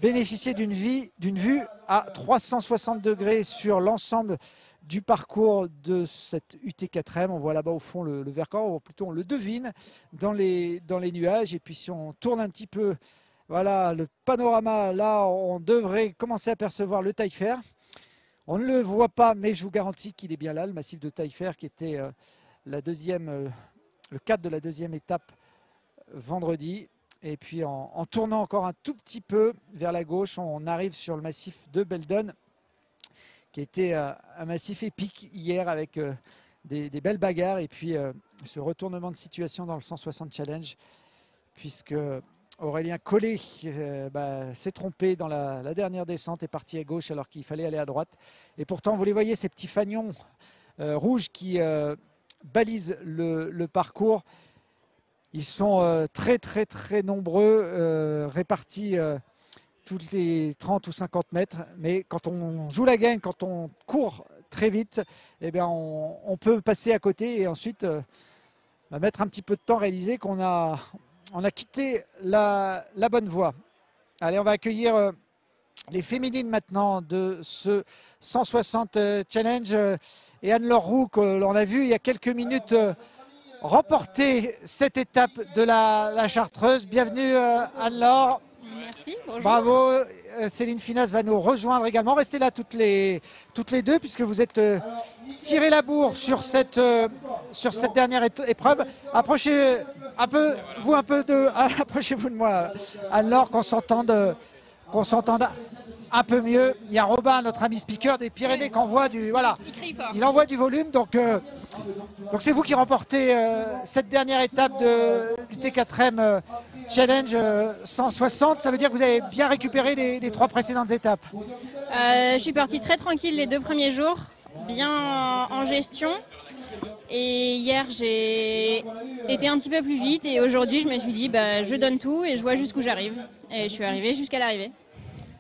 bénéficier d'une vue à 360 degrés sur l'ensemble du parcours de cette UT4M. On voit là-bas au fond le Vercors, ou plutôt on le devine dans les nuages. Et puis si on tourne un petit peu, voilà le panorama, là on devrait commencer à percevoir le Taillefer. On ne le voit pas, mais je vous garantis qu'il est bien là, le massif de Taillefer qui était le cadre de la deuxième étape vendredi. Et puis en tournant encore un tout petit peu vers la gauche, on arrive sur le massif de Beldon, qui était un massif épique hier avec des belles bagarres. Et puis ce retournement de situation dans le 160 Challenge, puisque Aurélien Collet s'est trompé dans la dernière descente, est parti à gauche alors qu'il fallait aller à droite. Et pourtant, vous les voyez, ces petits fanions rouges qui balisent le parcours. Ils sont très nombreux, répartis toutes les 30 ou 50 mètres. Mais quand on joue la gagne, quand on court très vite, eh bien on peut passer à côté et ensuite mettre un petit peu de temps à réaliser qu'on a quitté la bonne voie. Allez, on va accueillir les féminines maintenant de ce 160 Challenge. Et Anne-Laure Roux, que l'on a vu il y a quelques minutes, remporter cette étape de la Chartreuse. Bienvenue Anne-Laure. Merci, bonjour. Bravo. Céline Finas va nous rejoindre également. Restez là toutes les deux puisque vous êtes tiré la bourre sur cette dernière épreuve. Approchez approchez-vous de moi Anne-Laure, qu'on s'entende un peu mieux. Il y a Robin, notre ami speaker des Pyrénées, qui envoie il envoie du volume. Donc c'est vous qui remportez cette dernière étape du T4M Challenge 160. Ça veut dire que vous avez bien récupéré les trois précédentes étapes. Je suis partie très tranquille les 2 premiers jours, bien en gestion. Et hier, j'ai été un petit peu plus vite et aujourd'hui, je me suis dit, bah, je donne tout et je vois jusqu'où j'arrive. Et je suis arrivée jusqu'à l'arrivée.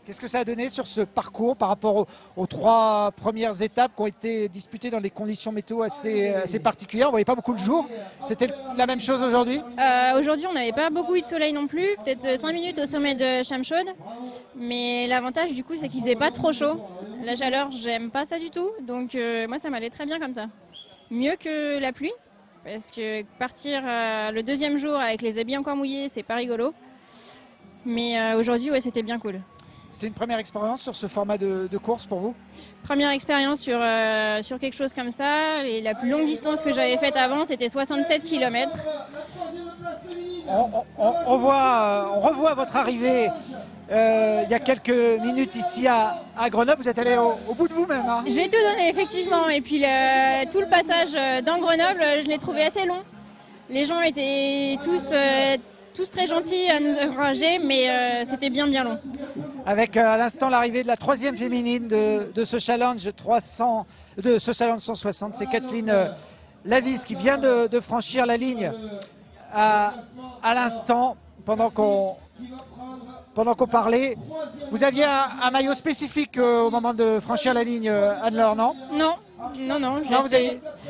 Qu'est-ce que ça a donné sur ce parcours par rapport aux 3 premières étapes qui ont été disputées dans des conditions météo assez particulières? On ne voyait pas beaucoup le jour. C'était la même chose aujourd'hui? Aujourd'hui, on n'avait pas beaucoup eu de soleil non plus. Peut-être 5 minutes au sommet de Shamshod. Mais l'avantage, du coup, c'est qu'il ne faisait pas trop chaud. La chaleur, j'aime pas ça du tout. Donc, moi, ça m'allait très bien comme ça. Mieux que la pluie. Parce que partir le deuxième jour avec les habits encore mouillés, c'est pas rigolo. Mais aujourd'hui, ouais, c'était bien cool. C'était une première expérience sur ce format de course pour vous? Première expérience sur quelque chose comme ça. Et la plus longue distance que j'avais faite avant, c'était 67 km. On revoit votre arrivée il y a quelques minutes ici à Grenoble. Vous êtes allé au bout de vous-même. Hein? J'ai tout donné, effectivement. Et puis tout le passage dans Grenoble, je l'ai trouvé assez long. Les gens étaient tous très gentils à nous encourager, mais c'était bien long. Avec à l'instant l'arrivée de la 3e féminine de ce challenge 160, c'est Kathleen Lavis qui vient de franchir la ligne à l'instant pendant qu'on parlait. Vous aviez un maillot spécifique au moment de franchir la ligne, Anne-Laure, non? Non.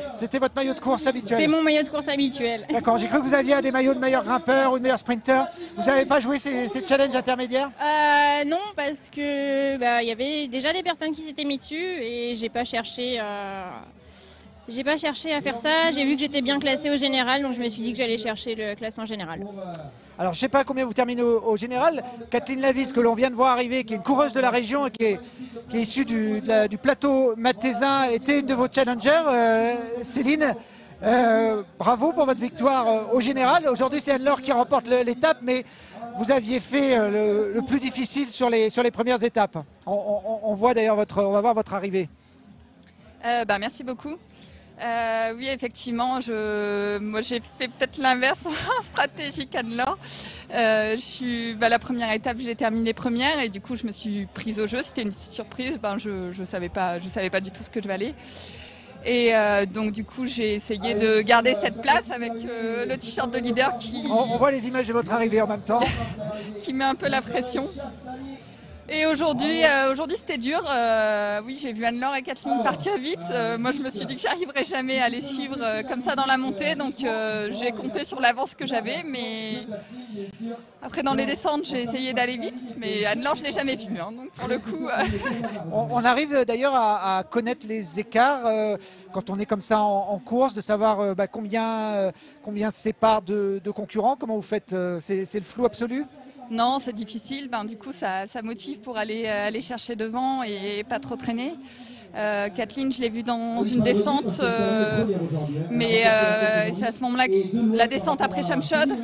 C'était votre maillot de course habituel? C'est mon maillot de course habituel. D'accord, j'ai cru que vous aviez des maillots de meilleur grimpeur ou de meilleur sprinter. Vous n'avez pas joué ces challenges intermédiaires? Non, parce que y avait déjà des personnes qui s'étaient mis dessus et j'ai pas cherché à faire ça. J'ai vu que j'étais bien classée au général, donc je me suis dit que j'allais chercher le classement général. Alors, je ne sais pas combien vous terminez au général. Kathleen Lavis, que l'on vient de voir arriver, qui est une coureuse de la région et qui est issue du plateau mathésin, était une de vos challengers. Céline, bravo pour votre victoire au général. Aujourd'hui, c'est Anne-Laure qui remporte l'étape, mais vous aviez fait le plus difficile sur les premières étapes. On voit d'ailleurs on va voir votre arrivée. Merci beaucoup. Oui, effectivement, moi j'ai fait peut-être l'inverse en stratégie qu'Anne-Laure. La première étape, je l'ai terminée première et du coup je me suis prise au jeu. C'était une surprise. Je savais pas du tout ce que je valais. Et donc du coup j'ai essayé de garder cette place avec le t-shirt de leader qui... On voit les images de votre arrivée en même temps. qui met un peu la pression. Et aujourd'hui c'était dur. Oui, j'ai vu Anne-Laure et Kathleen partir vite. Moi, je me suis dit que j'arriverais jamais à les suivre comme ça dans la montée. Donc, j'ai compté sur l'avance que j'avais. Mais après, dans les descentes, j'ai essayé d'aller vite. Mais Anne-Laure, je l'ai jamais vue. Hein, donc, pour le coup... On arrive d'ailleurs à connaître les écarts quand on est comme ça en course, de savoir combien sépare de concurrents. Comment vous faites? C'est le flou absolu? Non, c'est difficile. Du coup, ça motive pour aller chercher devant et pas trop traîner. Kathleen, je l'ai vue dans une descente, mais c'est à ce moment-là la descente après Shamshod.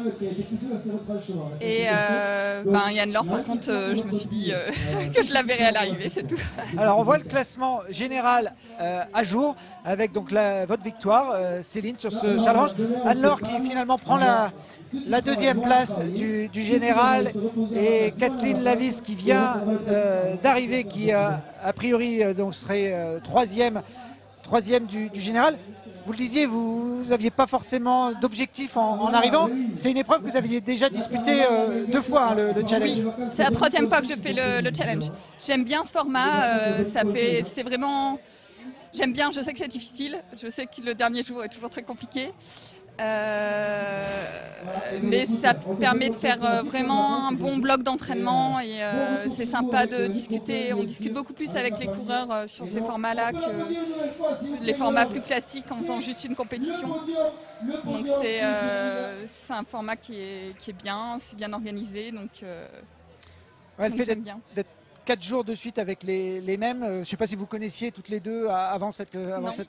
Et Anne-Laure, par contre, je me suis dit que je la verrais à l'arrivée, c'est tout. Alors, on voit le classement général à jour avec donc votre victoire, Céline, sur ce challenge. Anne-Laure qui finalement prend la 2e place du général et Kathleen Lavis qui vient d'arriver, qui a priori donc serait 3e du général. Vous le disiez, vous n'aviez pas forcément d'objectif en arrivant. C'est une épreuve que vous aviez déjà disputée 2 fois, hein, le challenge. Oui, c'est la 3e fois que je fais le challenge. J'aime bien ce format. C'est vraiment... J'aime bien, je sais que c'est difficile. Je sais que le dernier jour est toujours très compliqué. Mais ça permet de faire vraiment un bon bloc d'entraînement et c'est sympa de discuter. On discute beaucoup plus avec les coureurs sur ces formats-là que les formats plus classiques en faisant juste une compétition. Donc c'est un format qui est bien, c'est bien organisé. Donc, le fait j'aime bien. D'être 4 jours de suite avec les mêmes, je ne sais pas si vous connaissiez toutes les deux avant cette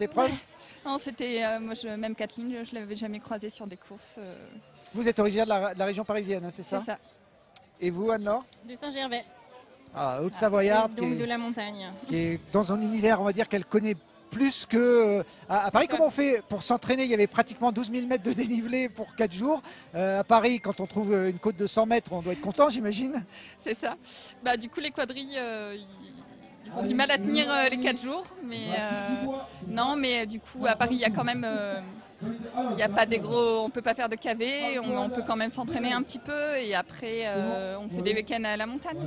épreuve. Non, c'était même Kathleen, je ne l'avais jamais croisée sur des courses. Vous êtes originaire de la région parisienne, hein, c'est ça? C'est ça. Et vous, Anne-Laure? De Saint-Gervais. Haute-Savoyarde. Donc de la montagne. Qui est dans un univers, on va dire, qu'elle connaît plus que... à Paris, comment on fait pour s'entraîner? Il y avait pratiquement 12 000 mètres de dénivelé pour 4 jours. À Paris, quand on trouve une côte de 100 mètres, on doit être content, j'imagine. C'est ça. Du coup, les quadrilles... ils ont du mal à tenir les 4 jours. Mais non, mais du coup, à Paris, il y a quand même... il n'y a pas des gros, on peut pas faire de KV, on peut quand même s'entraîner un petit peu et après on fait des week-ends à la montagne.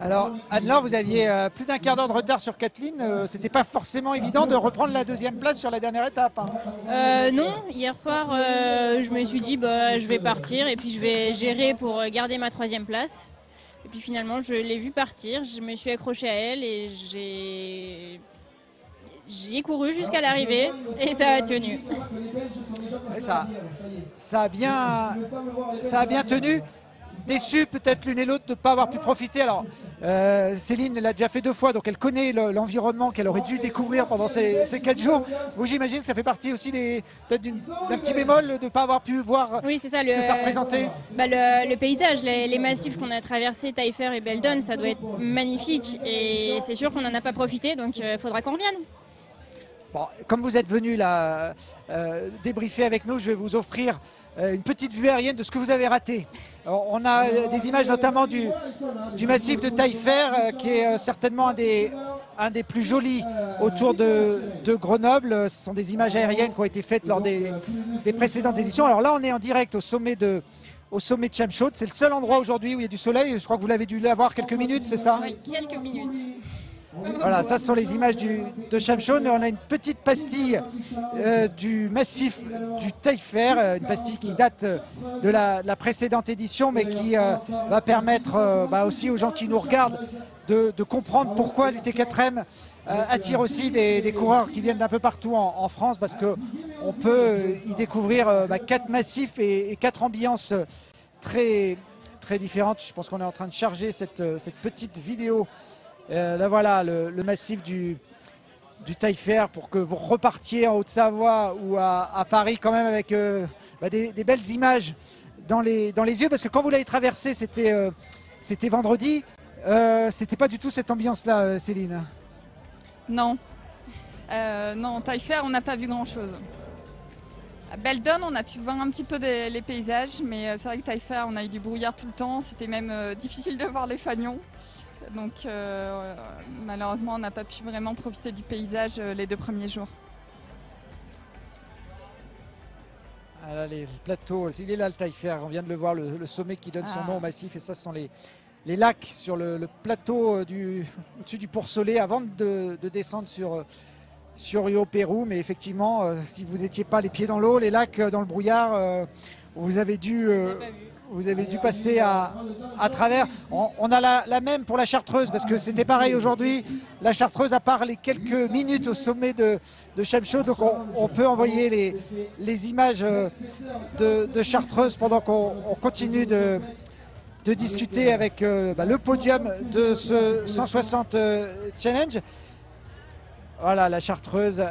Alors Anne-Laure, vous aviez plus d'un quart d'heure de retard sur Kathleen, c'était pas forcément évident de reprendre la 2e place sur la dernière étape. Hein. Non, hier soir je me suis dit je vais partir et puis je vais gérer pour garder ma 3e place. Et puis finalement je l'ai vue partir, je me suis accrochée à elle et j'ai couru jusqu'à l'arrivée et ça a tenu. Et ça a bien tenu. Déçu peut-être l'une et l'autre de ne pas avoir pu profiter. Alors Céline l'a déjà fait 2 fois, donc elle connaît l'environnement qu'elle aurait dû découvrir pendant ces 4 jours. Vous, j'imagine, ça fait partie aussi peut-être d'un petit bémol de ne pas avoir pu voir ce que ça représentait. Le paysage, les massifs qu'on a traversés, Taillefer et Beldon, ça doit être magnifique et c'est sûr qu'on n'en a pas profité, donc il faudra qu'on revienne. Bon, comme vous êtes venu là débriefer avec nous, je vais vous offrir une petite vue aérienne de ce que vous avez raté. Alors, on a des images notamment du massif de Taillefer qui est certainement un des plus jolis autour de Grenoble. Ce sont des images aériennes qui ont été faites lors des précédentes éditions. Alors là, on est en direct au sommet de Champ-Chaude. C'est le seul endroit aujourd'hui où il y a du soleil. Je crois que vous l'avez dû l'avoir quelques minutes, c'est ça? Oui, quelques minutes. Voilà, ça ce sont les images de Champ-Chaude, mais on a une petite pastille du massif du Taillefer, une pastille qui date de la précédente édition, mais qui va permettre aussi aux gens qui nous regardent de comprendre pourquoi l'UT4M attire aussi des coureurs qui viennent d'un peu partout en France, parce qu'on peut y découvrir 4 massifs et 4 ambiances très, très différentes. Je pense qu'on est en train de charger cette petite vidéo. Là voilà le massif du Taillefer pour que vous repartiez en Haute-Savoie ou à Paris quand même avec des belles images dans les yeux, parce que quand vous l'avez traversé c'était vendredi, c'était pas du tout cette ambiance là, Céline. Non, Taillefer on n'a pas vu grand chose. À Beldon on a pu voir un petit peu les paysages, mais c'est vrai que Taillefer on a eu du brouillard tout le temps, c'était même difficile de voir les fanions. Donc malheureusement on n'a pas pu vraiment profiter du paysage les 2 premiers jours. Ah là, les plateaux, il est là le Taillefer, on vient de le voir, le sommet qui donne son nom au massif, et ça ce sont les lacs sur le plateau au-dessus du Pourcelet avant de descendre sur Rio Pérou. Mais effectivement, si vous n'étiez pas les pieds dans l'eau, les lacs dans le brouillard, vous avez dû passer à travers. On a la même pour la Chartreuse, parce que c'était pareil aujourd'hui. La Chartreuse, à part les quelques minutes au sommet de Champ-Chaude, donc on peut envoyer les images de Chartreuse pendant qu'on continue de discuter avec le podium de ce 160 Challenge. Voilà la Chartreuse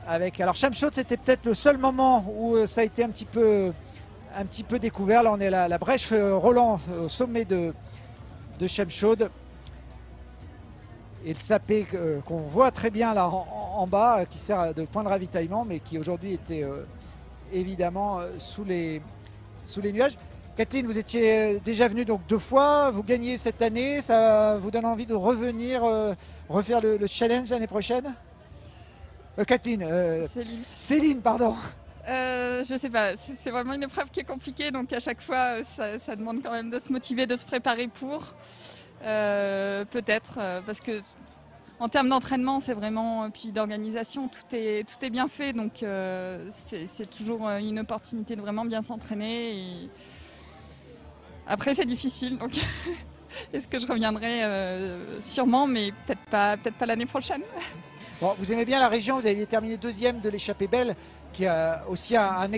avec. Alors Champ-Chaude, c'était peut-être le seul moment où ça a été un petit peu découvert. Là on est à la brèche Roland au sommet de Champ-Chaude. Et le sapé qu'on voit très bien là en bas, qui sert de point de ravitaillement, mais qui aujourd'hui était évidemment sous les nuages. Kathleen, vous étiez déjà venue donc 2 fois, vous gagnez cette année, ça vous donne envie de revenir, refaire le challenge l'année prochaine? Kathleen, Céline, pardon. Je sais pas, c'est vraiment une épreuve qui est compliquée, donc à chaque fois ça demande quand même de se motiver, de se préparer pour. Peut-être, parce que en termes d'entraînement, c'est vraiment, puis d'organisation, tout est bien fait, donc c'est toujours une opportunité de vraiment bien s'entraîner. Et après c'est difficile, donc est-ce que je reviendrai sûrement, mais peut-être pas l'année prochaine. Bon, vous aimez bien la région, vous avez terminé 2e de l'échappée belle, qui a aussi un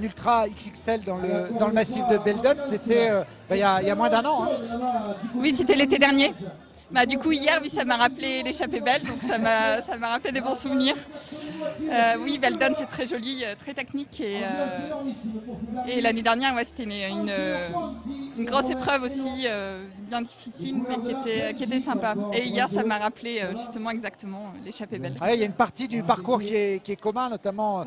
ultra XXL dans le massif de Beldon. C'était il y a moins d'1 an. Hein. Oui, c'était l'été dernier. Du coup, hier, oui, ça m'a rappelé l'échappée belle, donc ça m'a rappelé des bons souvenirs. Oui, Beldon, c'est très joli, très technique. Et l'année dernière, ouais, c'était une grosse épreuve aussi, bien difficile, mais qui était sympa. Et hier, ça m'a rappelé justement exactement l'échappée belle. Il y a une partie du parcours qui est commun, notamment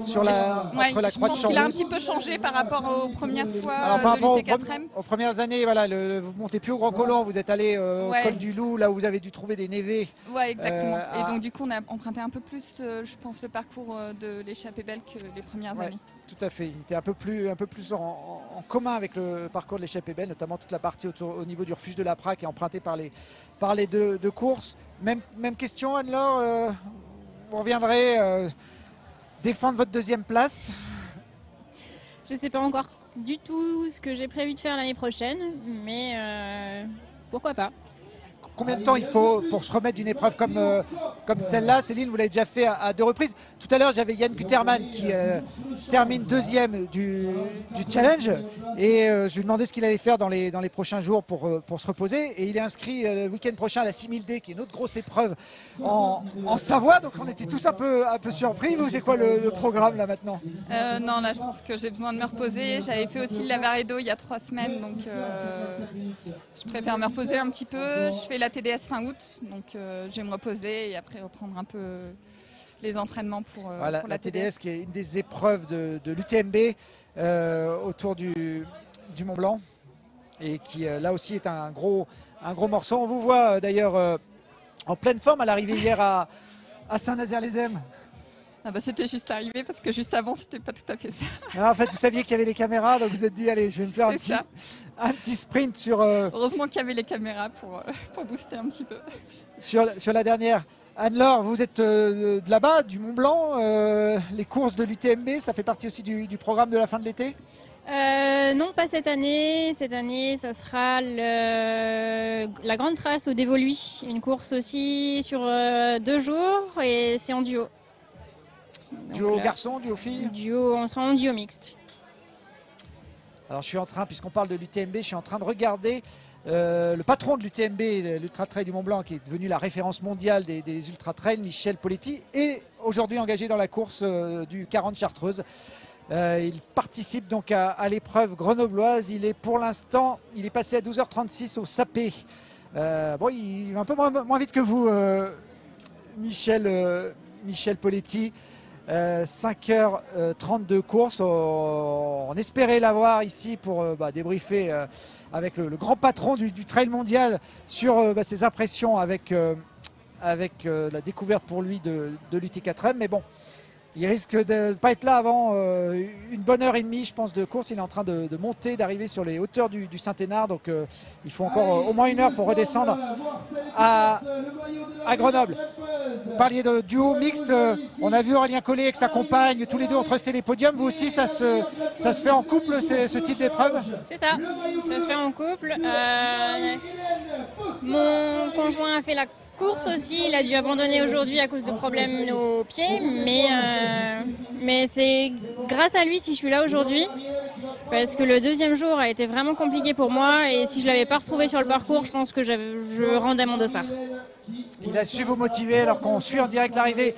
sur entre la croix de Chambous. Je pense qu'il a un petit peu changé par rapport aux premières fois par de l'UT4M. Aux premières années, voilà, vous montez plus au Grand Colomb, vous êtes allé au col du Loup, là où vous avez dû trouver des névés. Oui, exactement. Et donc du coup, on a emprunté un peu plus, je pense, le parcours de l'échappée belle que les premières années. Tout à fait, il était un peu plus en commun avec le parcours de l'échappée belle, notamment toute la partie au niveau du refuge de la Praque qui est empruntée par les deux courses. Même question, Anne-Laure, vous reviendrez défendre votre deuxième place? Je ne sais pas encore du tout ce que j'ai prévu de faire l'année prochaine, mais pourquoi pas. Combien de temps il faut pour se remettre d'une épreuve comme celle-là? Céline, vous l'avez déjà fait à 2 reprises. Tout à l'heure, j'avais Yann Guterman qui termine 2e du challenge. Et je lui demandais ce qu'il allait faire dans les prochains jours pour se reposer. Et il est inscrit le week-end prochain à la 6000D, qui est une autre grosse épreuve en Savoie. Donc on était tous un peu surpris. Vous, c'est quoi le programme là maintenant? Non, là je pense que j'ai besoin de me reposer. J'avais fait aussi le Lavaredo il y a 3 semaines. Donc je préfère me reposer un petit peu. Je fais la TDS fin août, donc je vais me reposer et après reprendre un peu les entraînements pour la TDS qui est une des épreuves de l'UTMB autour du Mont Blanc et qui là aussi est un gros morceau. On vous voit d'ailleurs en pleine forme à l'arrivée hier à Saint-Nazaire-les-Ems. Ah bah c'était juste l'arrivée parce que juste avant c'était pas tout à fait ça. En fait vous saviez qu'il y avait les caméras, donc vous êtes dit allez je vais me faire un petit sprint sur... Heureusement qu'il y avait les caméras pour booster un petit peu. Sur la dernière. Anne-Laure, vous êtes de là-bas, du Mont Blanc, les courses de l'UTMB, ça fait partie aussi du programme de la fin de l'été? Non, pas cette année. Cette année, ça sera la Grande Trace au Dévoluy. Une course aussi sur 2 jours et c'est en duo. Duo garçon, duo fille? On sera en duo mixte. Alors je suis en train, puisqu'on parle de l'UTMB, je suis en train de regarder le patron de l'UTMB, l'Ultra Trail du Mont Blanc, qui est devenu la référence mondiale des Ultra Trail, Michel Poletti, est aujourd'hui engagé dans la course du 40 Chartreuse. Il participe donc à l'épreuve grenobloise. Il est pour l'instant, il est passé à 12h36 au Sapé. Il va un peu moins vite que vous, Michel Poletti. 5h30 de course. On espérait l'avoir ici pour débriefer avec le grand patron du trail mondial sur ses impressions avec la découverte pour lui de l'UT4M. Mais bon, il risque de ne pas être là avant une bonne heure et demie, je pense, de course. Il est en train de monter, d'arriver sur les hauteurs du Saint-Hénard. Donc il faut encore au moins 1 heure pour redescendre à Grenoble. Vous parliez de duo mixte. On a vu Aurélien Collet avec sa compagne. Tous les deux ont trusté les podiums. Vous aussi, ça se fait en couple, ce type d'épreuve? C'est ça. Ça se fait en couple. Mon conjoint a fait la course aussi, il a dû abandonner aujourd'hui à cause de problèmes aux pieds, mais c'est grâce à lui si je suis là aujourd'hui, parce que le 2e jour a été vraiment compliqué pour moi et si je ne l'avais pas retrouvé sur le parcours, je pense que je rendais mon dossard. Il a su vous motiver alors qu'on suit en direct l'arrivée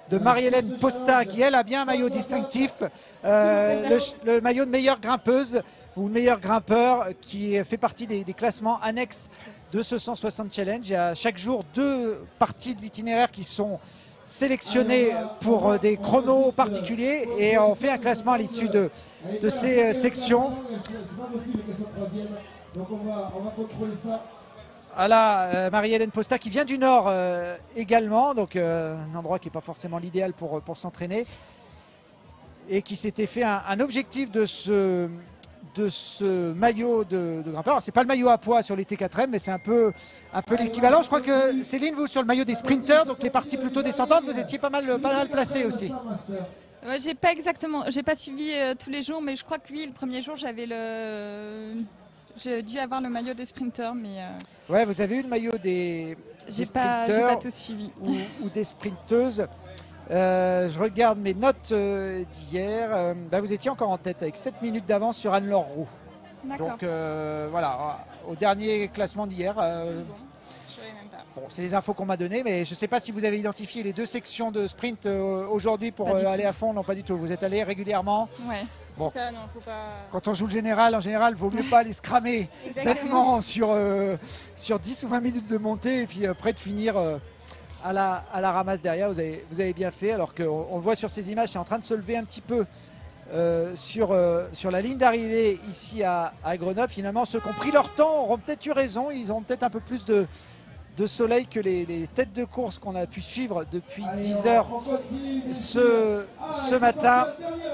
de Marie-Hélène Posta qui elle a bien un maillot distinctif, le maillot de meilleure grimpeuse ou meilleur grimpeur qui fait partie des classements annexes de ce 160 Challenge. Il y a chaque jour 2 parties de l'itinéraire qui sont sélectionnées pour des chronos particuliers et on fait un classement à l'issue de ces sections. Voilà, Marie-Hélène Posta qui vient du Nord également, donc un endroit qui n'est pas forcément l'idéal pour s'entraîner et qui s'était fait un objectif de ce maillot de grimpeur. C'est pas le maillot à poids sur les T4M, mais c'est un peu l'équivalent. Je crois que Céline, vous sur le maillot des sprinters, donc les parties plutôt descendantes, vous étiez pas mal placé aussi. J'ai pas suivi tous les jours, mais je crois que oui, le premier jour j'ai dû avoir le maillot des sprinters, mais. Ouais, vous avez eu le maillot des sprinters. J'ai pas tout suivi. Ou des sprinteuses. Je regarde mes notes d'hier. Vous étiez encore en tête avec 7 minutes d'avance sur Anne-Laure Roux. Donc voilà, au dernier classement d'hier. Bon, c'est les infos qu'on m'a données, mais je ne sais pas si vous avez identifié les 2 sections de sprint aujourd'hui pour aller à fond. Non, pas du tout. Vous êtes allé régulièrement. Ouais. Bon. C'est ça, non, faut pas... Quand on joue le général, en général, il vaut mieux pas aller se cramer bêtement sur 10 ou 20 minutes de montée et puis après de finir à la ramasse derrière. Vous avez bien fait, alors qu'on le voit sur ces images, c'est en train de se lever un petit peu sur la ligne d'arrivée ici à Grenoble. Finalement, ceux qui ont pris leur temps auront peut-être eu raison. Ils auront peut-être un peu plus de soleil que les têtes de course qu'on a pu suivre depuis 10 heures ce matin.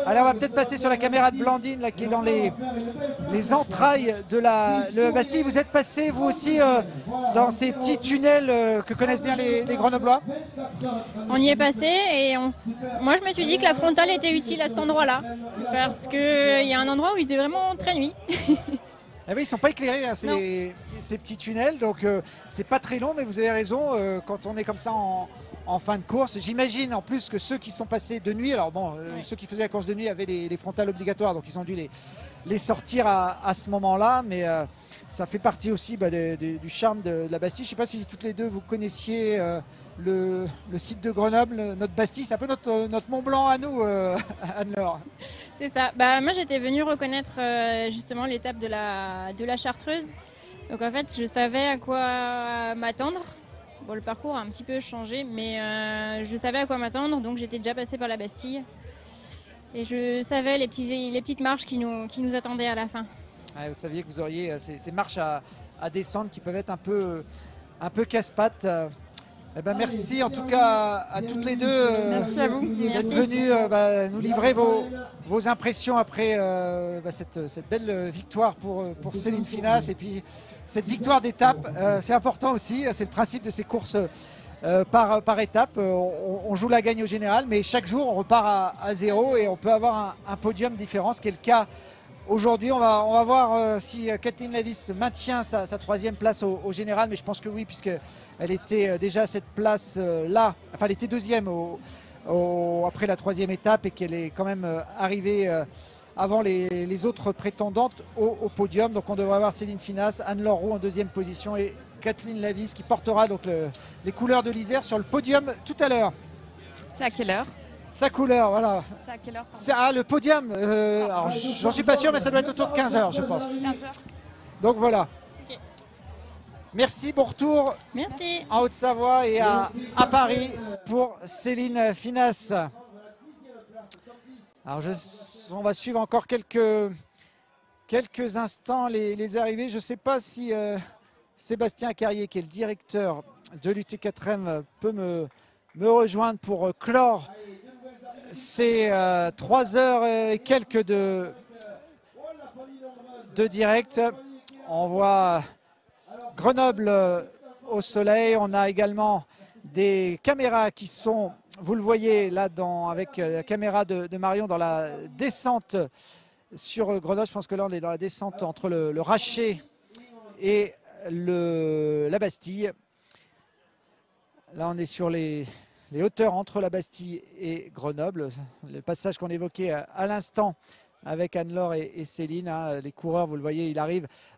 Alors on va peut-être passer sur la caméra de Blandine là, qui est dans les entrailles de la Bastille. Vous êtes passé vous aussi dans ces petits tunnels que connaissent bien les Grenoblois? On y est passé et moi je me suis dit que la frontale était utile à cet endroit-là parce qu'il y a un endroit où il faisait vraiment très nuit. Ah oui, ils ne sont pas éclairés, hein, ces petits tunnels, donc c'est pas très long, mais vous avez raison, quand on est comme ça en fin de course, j'imagine en plus que ceux qui sont passés de nuit, alors bon, ceux qui faisaient la course de nuit avaient les frontales obligatoires, donc ils ont dû les sortir à ce moment-là, mais ça fait partie aussi du charme de la Bastille. Je ne sais pas si toutes les deux vous connaissiez le site de Grenoble, notre Bastille, c'est un peu notre Mont Blanc à nous, Anne-Laure. C'est ça. Bah, moi, j'étais venue reconnaître justement l'étape de la Chartreuse. Donc en fait, je savais à quoi m'attendre. Bon, le parcours a un petit peu changé, mais je savais à quoi m'attendre. Donc j'étais déjà passée par la Bastille. Et je savais les petites marches qui nous attendaient à la fin. Ouais, vous saviez que vous auriez ces marches à descendre qui peuvent être un peu casse-pattes. Eh ben, merci en tout cas à toutes les deux Merci à vous d'être venues nous livrer vos impressions après cette belle victoire pour Céline Finas et puis cette victoire d'étape. C'est important aussi, c'est le principe de ces courses par étape. On joue la gagne au général, mais chaque jour on repart à zéro et on peut avoir un podium différent, ce qui est le cas aujourd'hui. On va voir si Kathleen Lavis maintient sa 3e place au général, mais je pense que oui, puisqu'elle était déjà à cette place-là, enfin elle était 2e après la 3e étape et qu'elle est quand même arrivée avant les autres prétendantes au podium. Donc on devrait avoir Céline Finas, Anne-Laure Roux en 2e position et Kathleen Lavis qui portera donc les couleurs de l'Isère sur le podium tout à l'heure. C'est à quelle heure? Sa couleur, voilà. C'est à quelle heure? Le podium, alors j'en suis pas sûr, mais ça doit être autour de 15h, je pense. 15h. Donc voilà. Okay. Merci, bon retour. Merci. En Haute-Savoie et à Paris pour Céline Finas. Alors on va suivre encore quelques instants les arrivées. Je ne sais pas si Sébastien Carrier, qui est le directeur de l'UT4M, peut me rejoindre pour clore ces 3 heures et quelques de direct. On voit Grenoble au soleil. On a également des caméras qui sont, vous le voyez là avec la caméra de Marion dans la descente sur Grenoble. Je pense que là on est dans la descente entre le Racher et la Bastille. Là on est sur les hauteurs entre la Bastille et Grenoble. Le passage qu'on évoquait à l'instant avec Anne-Laure et Céline. Hein, les coureurs, vous le voyez,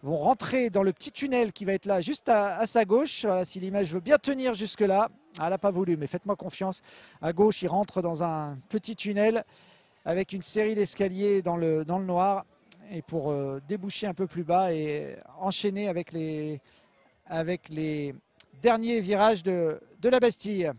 vont rentrer dans le petit tunnel qui va être là, juste à sa gauche. Voilà, si l'image veut bien tenir jusque-là. Elle n'a pas voulu, mais faites-moi confiance. À gauche, ils rentrent dans un petit tunnel avec une série d'escaliers dans le noir. Et pour déboucher un peu plus bas et enchaîner avec les derniers virages de la Bastille.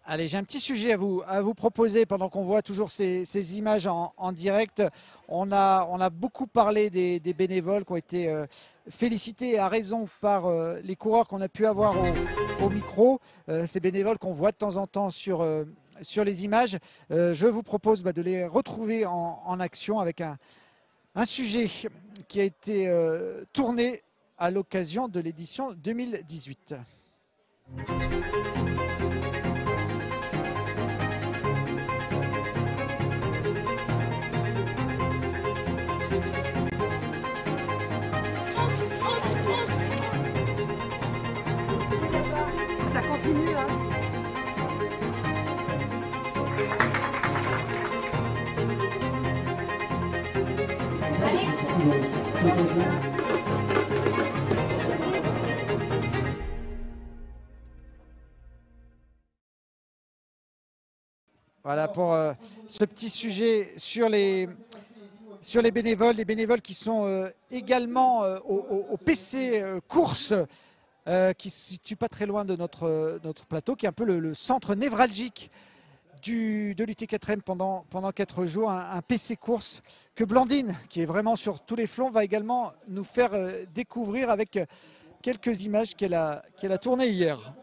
Allez, j'ai un petit sujet à vous proposer pendant qu'on voit toujours ces images en direct. On a beaucoup parlé des bénévoles qui ont été félicités à raison par les coureurs qu'on a pu avoir au micro. Ces bénévoles qu'on voit de temps en temps sur les images. Je vous propose de les retrouver en action avec un sujet qui a été tourné à l'occasion de l'édition 2018. Ça continue, hein. Allez. Voilà pour ce petit sujet sur les bénévoles qui sont également au PC course, qui se situe pas très loin de notre plateau, qui est un peu le centre névralgique de l'UT4M pendant 4 jours, un PC course que Blandine, qui est vraiment sur tous les flancs, va également nous faire découvrir avec quelques images qu'elle a tournées hier.